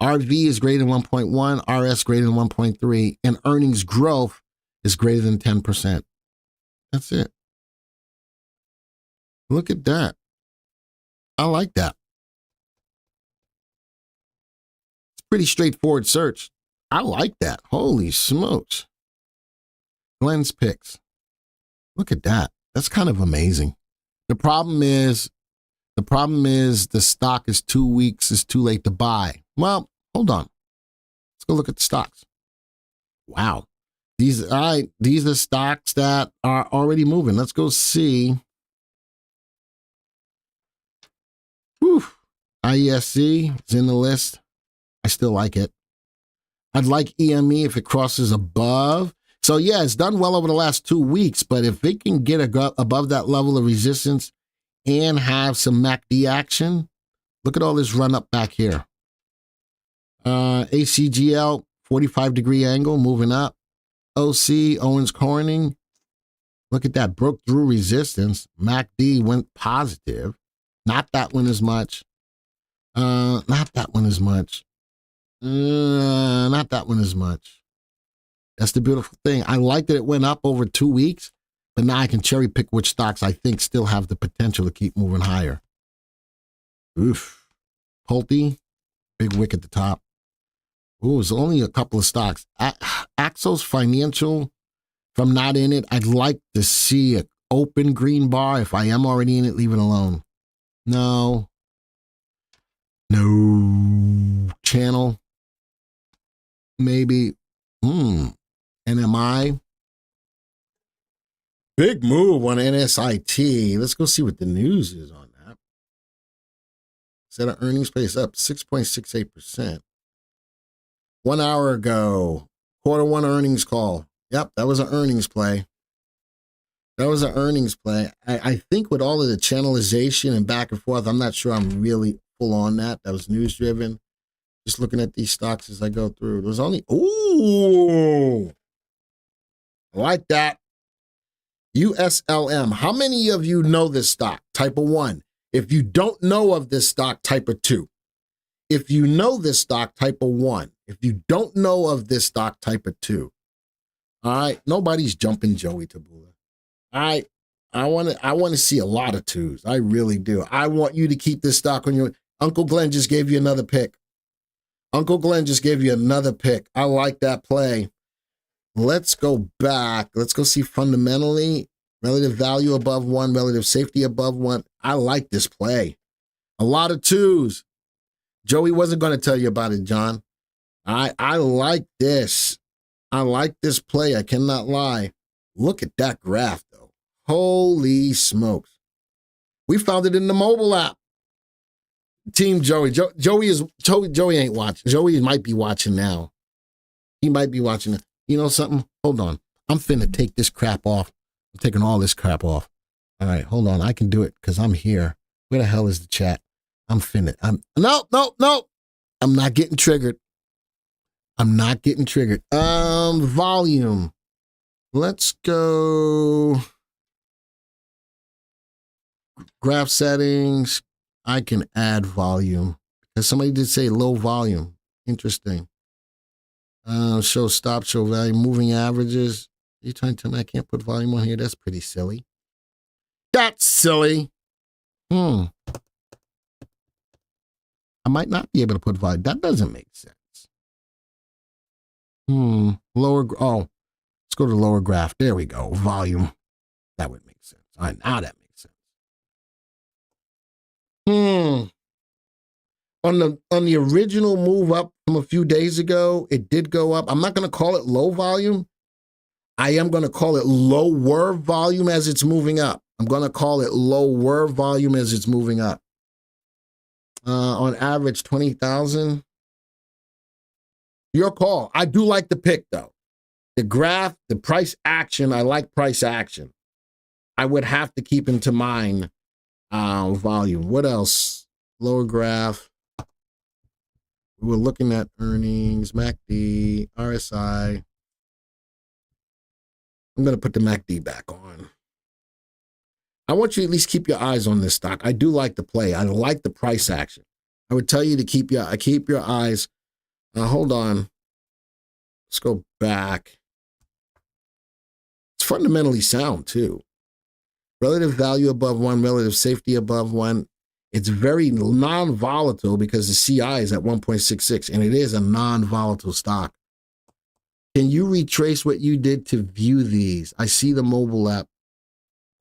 Speaker 2: RV is greater than 1.1, RS greater than 1.3, and earnings growth is greater than 10%. That's it. Look at that. I like that. It's a pretty straightforward search. I like that. Holy smokes. Glenn's picks. Look at that. That's kind of amazing. The problem is the stock is 2 weeks, is too late to buy. Well, hold on. Let's go look at the stocks. Wow. These are stocks that are already moving. Let's go see. Whew. IESC is in the list. I still like it. I'd like EME if it crosses above. So yeah, it's done well over the last 2 weeks, but if it can get above that level of resistance and have some MACD action, look at all this run up back here. ACGL, 45-degree angle, moving up. OC, Owens Corning. Look at that, broke through resistance. MACD went positive. Not that one as much. Not that one as much. Not that one as much. That's the beautiful thing. I like that it went up over 2 weeks, but now I can cherry pick which stocks I think still have the potential to keep moving higher. Oof. Pulte, big wick at the top. Ooh, it's only a couple of stocks. Axos Financial, if I'm not in it, I'd like to see an open green bar. If I am already in it, leave it alone. No. Channel. Maybe. NMI. Big move on NSIT. Let's go see what the news is on that. Set of earnings pace up 6.68%. 1 hour ago, Q1 earnings call. Yep, that was an earnings play. That was an earnings play. I think with all of the channelization and back and forth, I'm not sure I'm really full on that. That was news driven. Just looking at these stocks as I go through. There was only, ooh, I like that. USLM. How many of you know this stock? Type of 1. If you don't know of this stock, type of 2. If you know this stock, type of 1. If you don't know of this stock, type of 2. All right. Nobody's jumping Joey Tabula. All right. I want to see a lot of 2s. I really do. I want you to keep this stock on your. Uncle Glenn just gave you another pick. Uncle Glenn just gave you another pick. I like that play. Let's go back. Let's go see fundamentally. Relative value above 1, relative safety above 1. I like this play. A lot of 2s. Joey wasn't going to tell you about it, John. I like this. I like this play. I cannot lie. Look at that graph, though. Holy smokes. We found it in the mobile app. Team Joey. Joey ain't watching. Joey might be watching now. He might be watching it. You know something? Hold on. I'm finna take this crap off. I'm taking all this crap off. All right, hold on. I can do it because I'm here. Where the hell is the chat? No. I'm not getting triggered. Volume. Let's go. Graph settings. I can add volume because somebody did say low volume. Interesting. Show stop, show value, moving averages. Are you trying to tell me I can't put volume on here? That's pretty silly. That's silly. I might not be able to put volume. That doesn't make sense. Lower. Oh, let's go to lower graph. There we go. Volume. That would make sense. All right, now that makes sense. On the original move up from a few days ago, it did go up. I'm not going to call it low volume. I am going to call it lower volume as it's moving up. On average, 20,000. Your call. I do like the pick, though. The graph, the price action, I like price action. I would have to keep into mind volume. What else? Lower graph. We were looking at earnings, MACD, RSI. I'm going to put the MACD back on. I want you to at least keep your eyes on this stock. I do like the play. I like the price action. I would tell you to keep your eyes. Hold on. Let's go back. It's fundamentally sound, too. Relative value above 1, relative safety above 1. It's very non-volatile because the CI is at 1.66, and it is a non-volatile stock. Can you retrace what you did to view these? I see the mobile app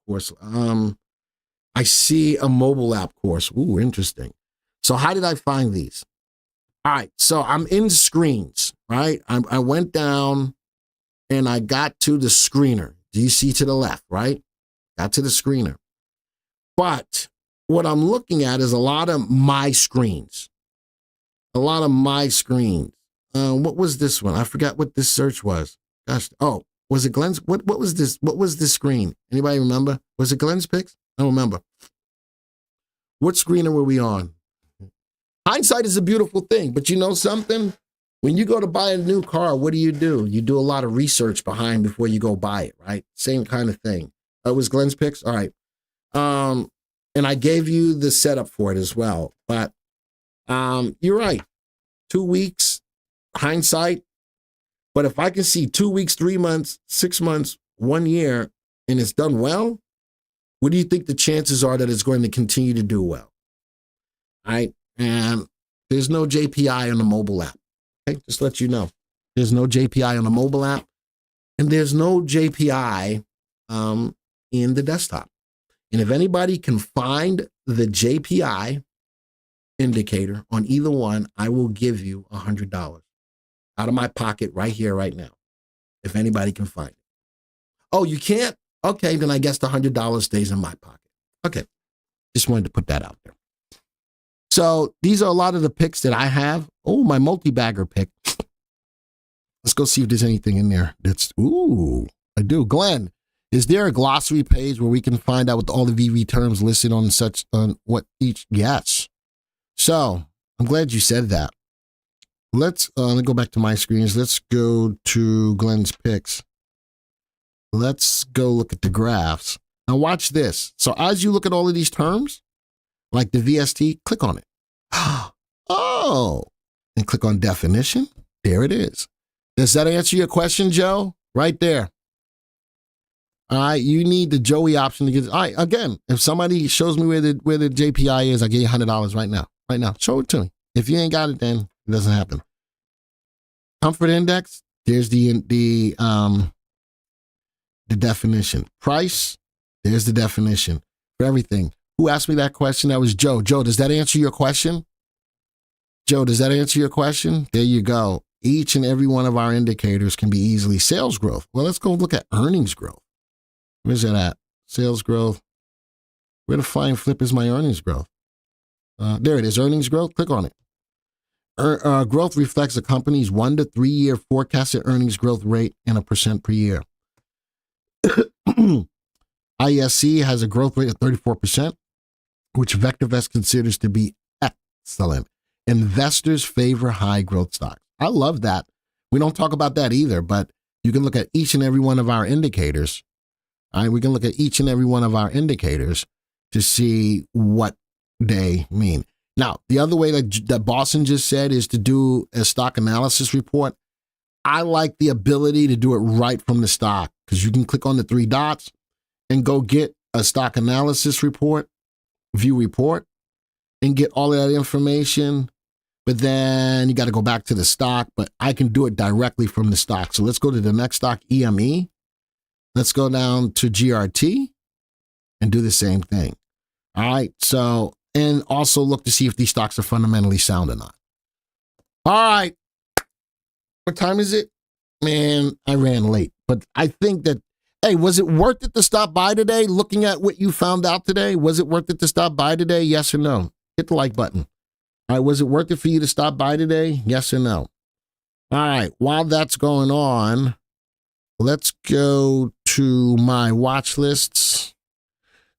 Speaker 2: course. I see a mobile app course. Ooh, interesting. So how did I find these? All right, so I'm in screens, right? I went down and I got to the screener. Do you see to the left, right? Got to the screener. But what I'm looking at is a lot of my screens. What was this one? I forgot what this search was. Gosh, oh, was it Glenn's? What was this? What was this screen? Anybody remember? Was it Glenn's picks? I don't remember. What screener were we on? Hindsight is a beautiful thing, but you know something? When you go to buy a new car, what do? You do a lot of research behind before you go buy it, right? Same kind of thing. It was Glenn's picks? All right. And I gave you the setup for it as well. But you're right. 2 weeks, hindsight. But if I can see 2 weeks, 3 months, 6 months, 1 year, and it's done well, what do you think the chances are that it's going to continue to do well? All right. And there's no JPI on the mobile app. Okay, just let you know. There's no JPI on the mobile app, and there's no JPI in the desktop. And if anybody can find the JPI indicator on either one, I will give you $100 out of my pocket right here, right now, if anybody can find it. Oh, you can't? Okay, then I guess the $100 stays in my pocket. Okay, just wanted to put that out there. So these are a lot of the picks that I have. Oh, my multi-bagger pick. Let's go see if there's anything in there that's, ooh, I do. Glenn, Is there a glossary page where we can find out what all the VV terms listed on such on what each? Yes. So I'm glad you said that. Let's go back to my screens. Let's go to Glenn's picks. Let's go look at the graphs. Now watch this. So as you look at all of these terms, like the VST, click on it. Oh, and click on definition. There it is. Does that answer your question, Joe? Right there. All right, you need the Joey option to get. All right, again, if somebody shows me where the JPI is, I give you $100 right now. Right now, show it to me. If you ain't got it, then it doesn't happen. Comfort index. There's the definition. Price. There's the definition for everything. Who asked me that question? That was Joe. Joe, does that answer your question? Joe, does that answer your question? There you go. Each and every one of our indicators can be easily sales growth. Well, let's go look at earnings growth. Where's that at? Sales growth. Where the flying flip is my earnings growth? There it is, earnings growth. Click on it. Growth reflects a company's 1 to 3 year forecasted earnings growth rate in a percent per year. ISC has a growth rate of 34%, which VectorVest considers to be excellent. Investors favor high growth stocks. I love that. We don't talk about that either, but you can look at each and every one of our indicators. All right, we can look at each and every one of our indicators to see what they mean. Now, the other way that Boston just said is to do a stock analysis report. I like the ability to do it right from the stock because you can click on the 3 dots and go get a stock analysis report, view report, and get all of that information. But then you got to go back to the stock, but I can do it directly from the stock. So let's go to the next stock, EME. Let's go down to GRT and do the same thing. All right. So, and also look to see if these stocks are fundamentally sound or not. All right. What time is it? Man, I ran late, but I think that, hey, was it worth it to stop by today? Looking at what you found out today, was it worth it to stop by today? Yes or no? Hit the like button. All right. Was it worth it for you to stop by today? Yes or no? All right. While that's going on, let's go to my watch lists.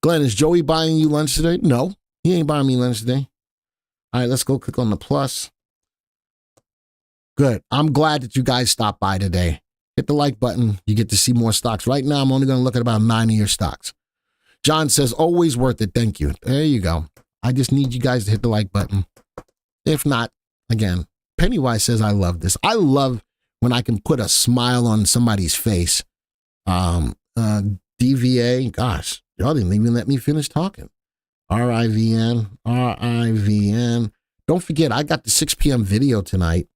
Speaker 2: Glenn, is Joey buying you lunch today? No, he ain't buying me lunch today. All right, let's go click on the plus. Good. I'm glad that you guys stopped by today. Hit the like button. You get to see more stocks. Right now, I'm only going to look at about 9 of your stocks. John says, always worth it. Thank you. There you go. I just need you guys to hit the like button. If not, again, Pennywise says, I love this. I love when I can put a smile on somebody's face. DVA, gosh, y'all didn't even let me finish talking. RIVN. Don't forget, I got the 6 p.m. video tonight.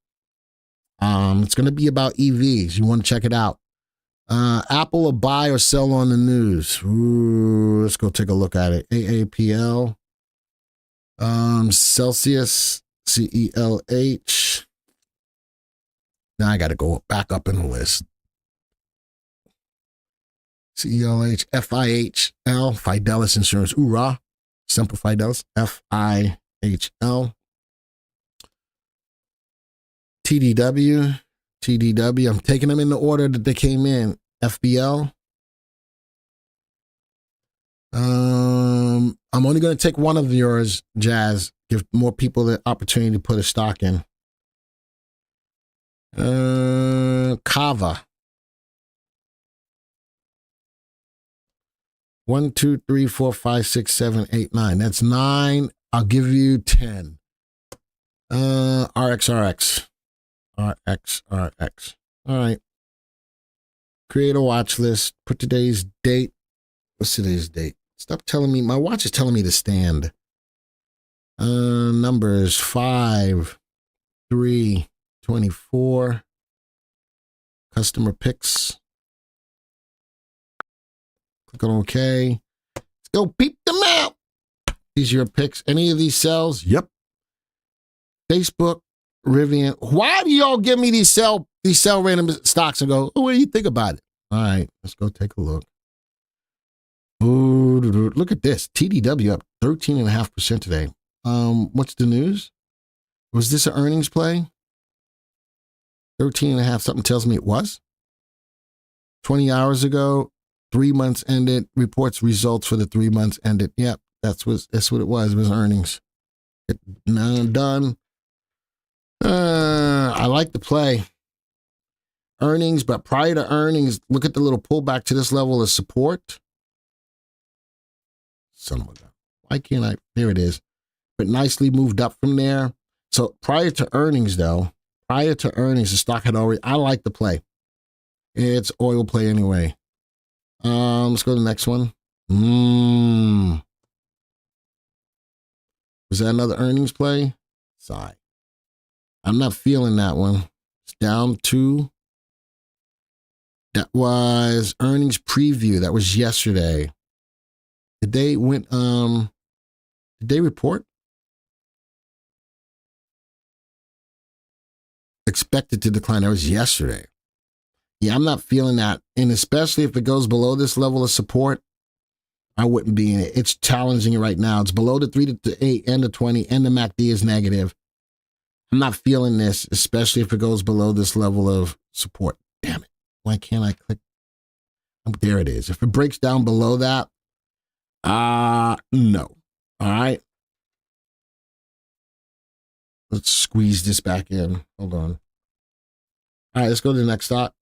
Speaker 2: It's going to be about EVs. You want to check it out. Apple, a buy or sell on the news. Ooh, let's go take a look at it. AAPL. Celsius, CELH. Now I got to go back up in the list. CELH, FIHL, Fidelis Insurance, Hoorah, Simple Fidelis, FIHL, TDW, I'm taking them in the order that they came in, FBL. I'm only going to take one of yours, Jazz, give more people the opportunity to put a stock in. Kava. 1, 2, 3, 4, 5, 6, 7, 8, 9. That's 9. I'll give you 10. RX. All right. Create a watch list. Put today's date. What's today's date? Stop telling me. My watch is telling me to stand. Numbers 5, 3, 24. Customer picks. Click on OK. Let's go peep them out. These are your picks. Any of these cells? Yep. Facebook, Rivian. Why do y'all give me these sell random stocks and go, oh, what do you think about it? All right, let's go take a look. Ooh, look at this. TDW up 13.5% today. What's the news? Was this an earnings play? 13.5, something tells me it was. 20 hours ago, 3 months ended, reports results for the 3 months ended. Yep, that's what it was. It was earnings. Done. I like the play. Earnings, but prior to earnings, look at the little pullback to this level of support. Son of a gun. Why can't I? There it is. But nicely moved up from there. So prior to earnings, though, the stock had already, I like the play. It's oil play anyway. Let's go to the next one. Was that another earnings play? Sigh. I'm not feeling that one. It's down to, that was earnings preview. That was yesterday. Did they report? Expected to decline. That was yesterday. Yeah, I'm not feeling that. And especially if it goes below this level of support, I wouldn't be in it. It's challenging it right now. It's below the 3 to 8 and the 20, and the MACD is negative. I'm not feeling this, especially if it goes below this level of support. Damn it. Why can't I click? There it is. If it breaks down below that, no. All right. Let's squeeze this back in. Hold on. All right, let's go to the next stock.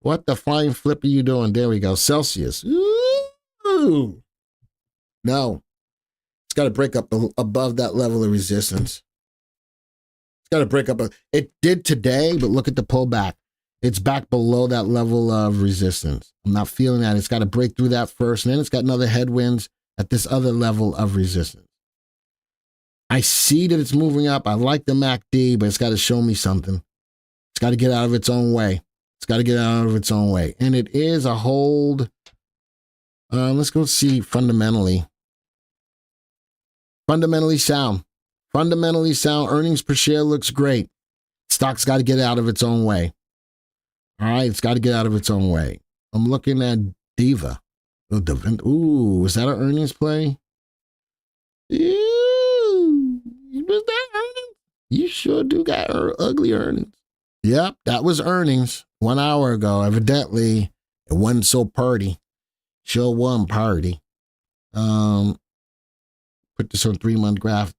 Speaker 2: What the flying flip are you doing? There we go. Celsius. Ooh. No. It's got to break up above that level of resistance. It's got to break up. It did today, but look at the pullback. It's back below that level of resistance. I'm not feeling that. It's got to break through that first, and then it's got another headwinds at this other level of resistance. I see that it's moving up. I like the MACD, but it's got to show me something. It's got to get out of its own way. It's got to get out of its own way. And it is a hold. Let's go see fundamentally. Fundamentally sound. Fundamentally sound. Earnings per share looks great. Stock's got to get out of its own way. All right, it's got to get out of its own way. I'm looking at Diva. Ooh, is that an earnings play? Ooh, was that earnings? You sure do got ugly earnings. Yep, that was earnings 1 hour ago. Evidently, it wasn't so party. Sure wasn't party. Put this on 3-month graph.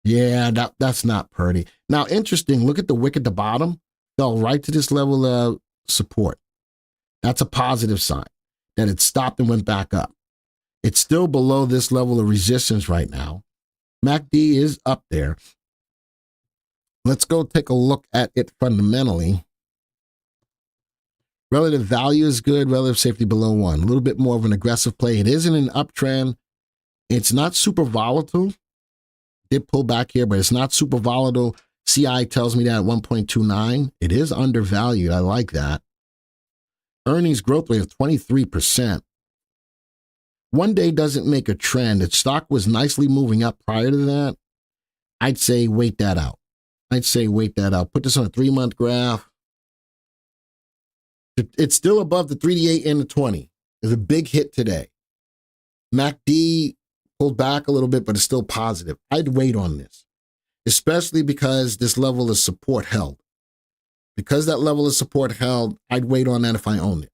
Speaker 2: Yeah, that's not pretty. Now, interesting, look at the wick at the bottom. Fell right to this level of support. That's a positive sign that it stopped and went back up. It's still below this level of resistance right now. MACD is up there. Let's go take a look at it fundamentally. Relative value is good. Relative safety below 1. A little bit more of an aggressive play. It is in an uptrend. It's not super volatile. Did pull back here, but it's not super volatile. CI tells me that at 1.29. It is undervalued. I like that. Earnings growth rate of 23%. One day doesn't make a trend. Its stock was nicely moving up prior to that. I'd say wait that out. Put this on a 3-month graph. It's still above the 3 to 8 and the 20. There's a big hit today. MACD pulled back a little bit, but it's still positive. I'd wait on this, especially because this level of support held. Because that level of support held, I'd wait on that if I own it.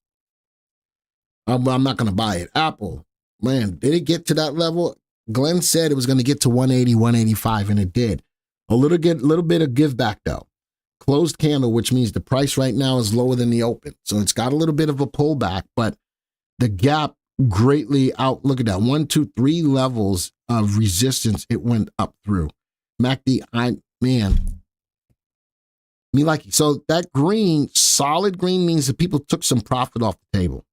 Speaker 2: I'm not going to buy it. Apple, man, did it get to that level? Glenn said it was going to get to 180, 185, and it did. A little bit of give back, though. Closed candle, which means the price right now is lower than the open. So it's got a little bit of a pullback, but the gap greatly out. Look at that. 1, 2, 3 levels of resistance it went up through. MACD, me like it. So that green, solid green, means that people took some profit off the table.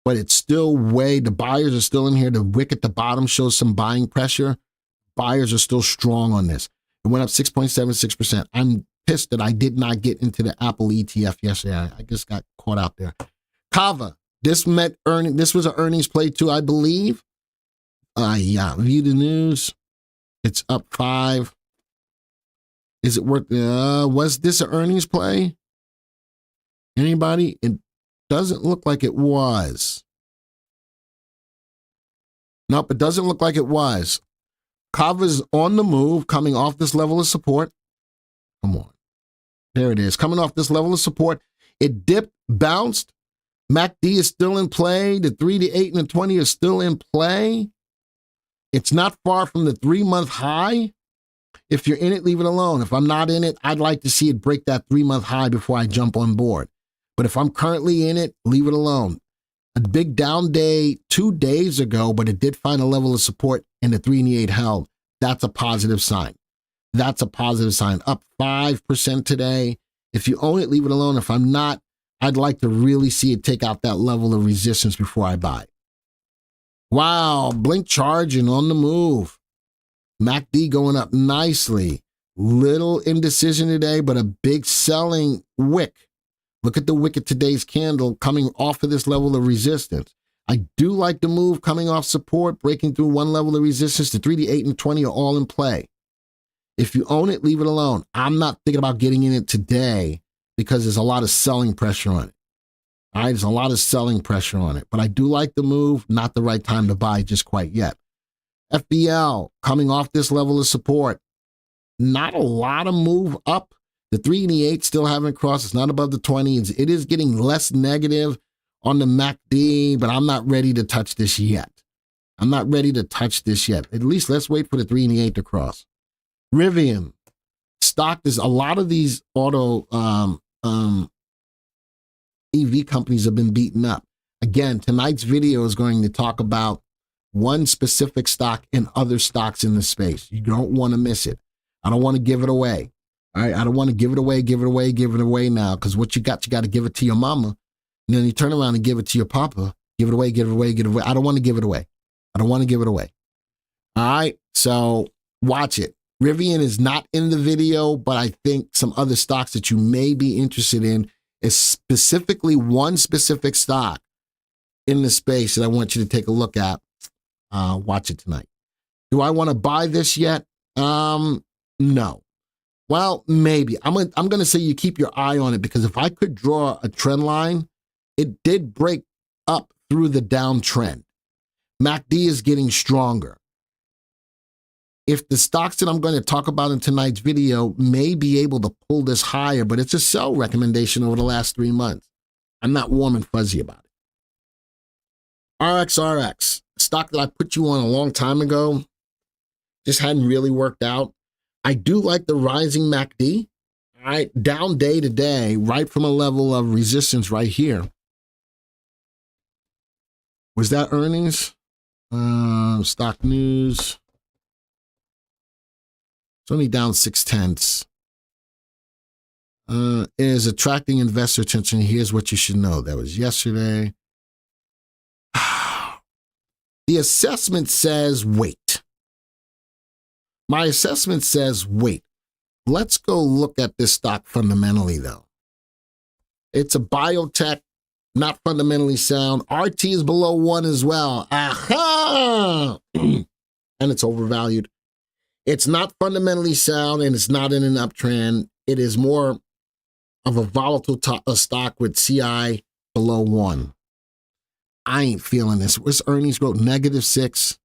Speaker 2: But it's still the buyers are still in here. The wick at the bottom shows some buying pressure. Buyers are still strong on this. It went up 6.76%. I'm pissed that I did not get into the Apple ETF yesterday. I just got caught out there. Kava, this was an earnings play too, I believe. View the news. It's up 5. Is it worth, was this an earnings play? Anybody? It doesn't look like it was. Nope, it doesn't look like it was. Kava's on the move, coming off this level of support. Come on. There it is. Coming off this level of support. It dipped, bounced. MACD is still in play. The 3, the 8, and the 20 are still in play. It's not far from the 3-month high. If you're in it, leave it alone. If I'm not in it, I'd like to see it break that 3-month high before I jump on board. But if I'm currently in it, leave it alone. A big down day 2 days ago, but it did find a level of support and the 3 and the 8 held. That's a positive sign. That's a positive sign. Up 5% today. If you own it, leave it alone. If I'm not, I'd like to really see it take out that level of resistance before I buy. Wow, Blink charging on the move. MACD going up nicely. Little indecision today, but a big selling wick. Look at the wick at today's candle coming off of this level of resistance. I do like the move coming off support, breaking through one level of resistance. The 3, the 8, and the 20 are all in play. If you own it, leave it alone. I'm not thinking about getting in it today because there's a lot of selling pressure on it. All right, there's a lot of selling pressure on it. But I do like the move, not the right time to buy just quite yet. FBL coming off this level of support. Not a lot of move up. The 3 and the 8 still haven't crossed. It's not above the 20s. It is getting less negative on the MACD, but I'm not ready to touch this yet. I'm not ready to touch this yet. At least let's wait for the 3 and the 8 to cross. Rivian, stock, there's a lot of these auto EV companies have been beaten up. Again, tonight's video is going to talk about one specific stock and other stocks in the space. You don't want to miss it. I don't want to give it away. All right, I don't want to give it away now, because what you got to give it to your mama. And then you turn around and give it to your papa. Give it away. I don't want to give it away. All right, so watch it. Rivian is not in the video, but I think some other stocks that you may be interested in is specifically one specific stock in the space that I want you to take a look at. Watch it tonight. Do I want to buy this yet? No. Well, maybe. I'm going to say you keep your eye on it, because if I could draw a trend line, it did break up through the downtrend. MACD is getting stronger. If the stocks that I'm going to talk about in tonight's video may be able to pull this higher, but it's a sell recommendation over the last 3 months. I'm not warm and fuzzy about it. RXRX, stock that I put you on a long time ago, just hadn't really worked out. I do like the rising MACD. All right, down day to day, right from a level of resistance right here. Was that earnings? Stock news. It's only down 0.6. Is attracting investor attention. Here's what you should know. That was yesterday. The assessment says wait. My assessment says wait. Let's go look at this stock fundamentally, though. It's a biotech, not fundamentally sound. RT is below 1 as well. Aha! And it's overvalued. It's not fundamentally sound, and it's not in an uptrend. It is more of a volatile stock with CI below 1. I ain't feeling this. What's earnings growth? -6.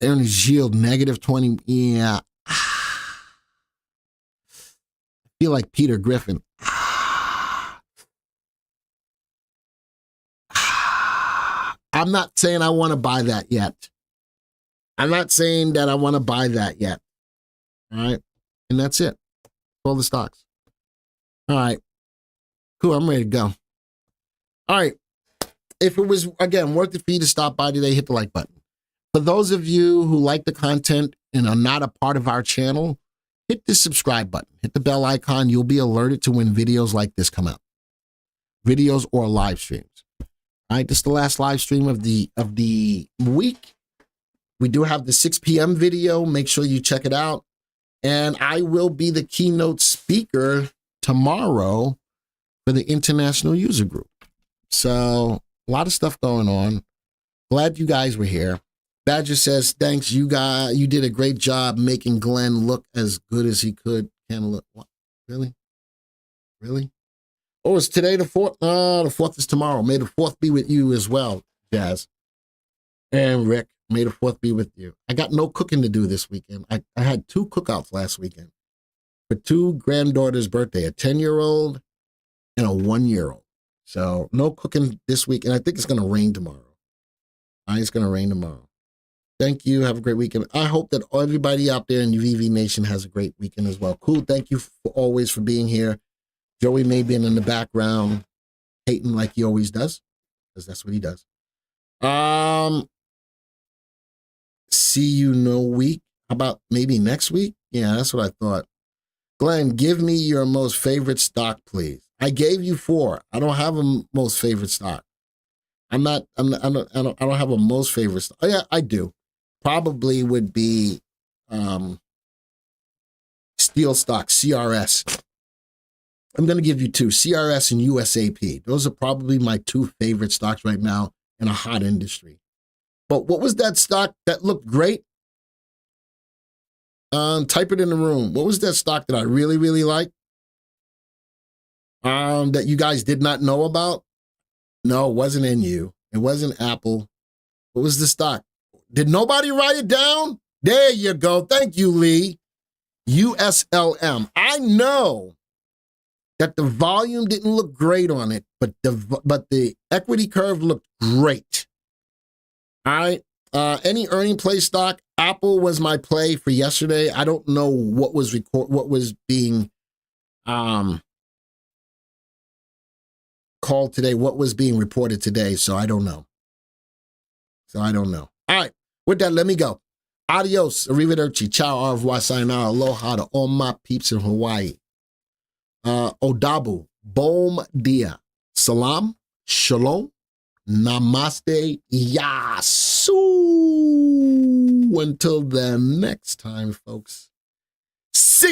Speaker 2: Earnings yield -20. Yeah. I feel like Peter Griffin. I'm not saying I want to buy that yet. I'm not saying that I want to buy that yet. All right. And that's it. All the stocks. All right. Cool. I'm ready to go. All right. If it was, again, worth it for you to stop by today, hit the like button. For those of you who like the content and are not a part of our channel, hit the subscribe button. Hit the bell icon. You'll be alerted to when videos like this come out. Videos or live streams. All right. This is the last live stream of the week. We do have the 6 p.m. video. Make sure you check it out. And I will be the keynote speaker tomorrow for the International User Group. So a lot of stuff going on. Glad you guys were here. Badger says, thanks, you did a great job making Glenn look as good as he could. Can look. What? Really? Oh, is today the 4th? The 4th is tomorrow. May the 4th be with you as well, Jazz. And Rick. May the 4th be with you. I got no cooking to do this weekend. I had 2 cookouts last weekend for 2 granddaughters' birthday, a 10-year-old and a 1-year-old. So no cooking this week, and I think it's going to rain tomorrow. It's going to rain tomorrow. Thank you. Have a great weekend. I hope that everybody out there in the VV Nation has a great weekend as well. Cool. Thank you always for being here. Joey may be in the background hating like he always does, because that's what he does. See you no week. How about maybe next week? Yeah, that's what I thought. Glenn, give me your most favorite stock, please. I gave you 4. I don't have a most favorite stock. I don't have a most favorite stock. Oh, yeah, I do. Probably would be steel stock, CRS. I'm going to give you 2, CRS and USAP. Those are probably my 2 favorite stocks right now in a hot industry. But what was that stock that looked great? Type it in the room. What was that stock that I really, really liked? That you guys did not know about? No, it wasn't NU. It wasn't Apple. What was the stock? Did nobody write it down? There you go. Thank you, Lee. USLM. I know that the volume didn't look great on it, but the equity curve looked great. All right. Any earning play stock? Apple was my play for yesterday. I don't know what was being called today, what was being reported today, so I don't know. All right. With that, let me go. Adios. Arrivederci. Ciao. Au revoir. Sayonara. Aloha to all my peeps in Hawaii. Odabu. Bom dia. Salam. Shalom. Namaste. Yasu. Until the next time, folks. See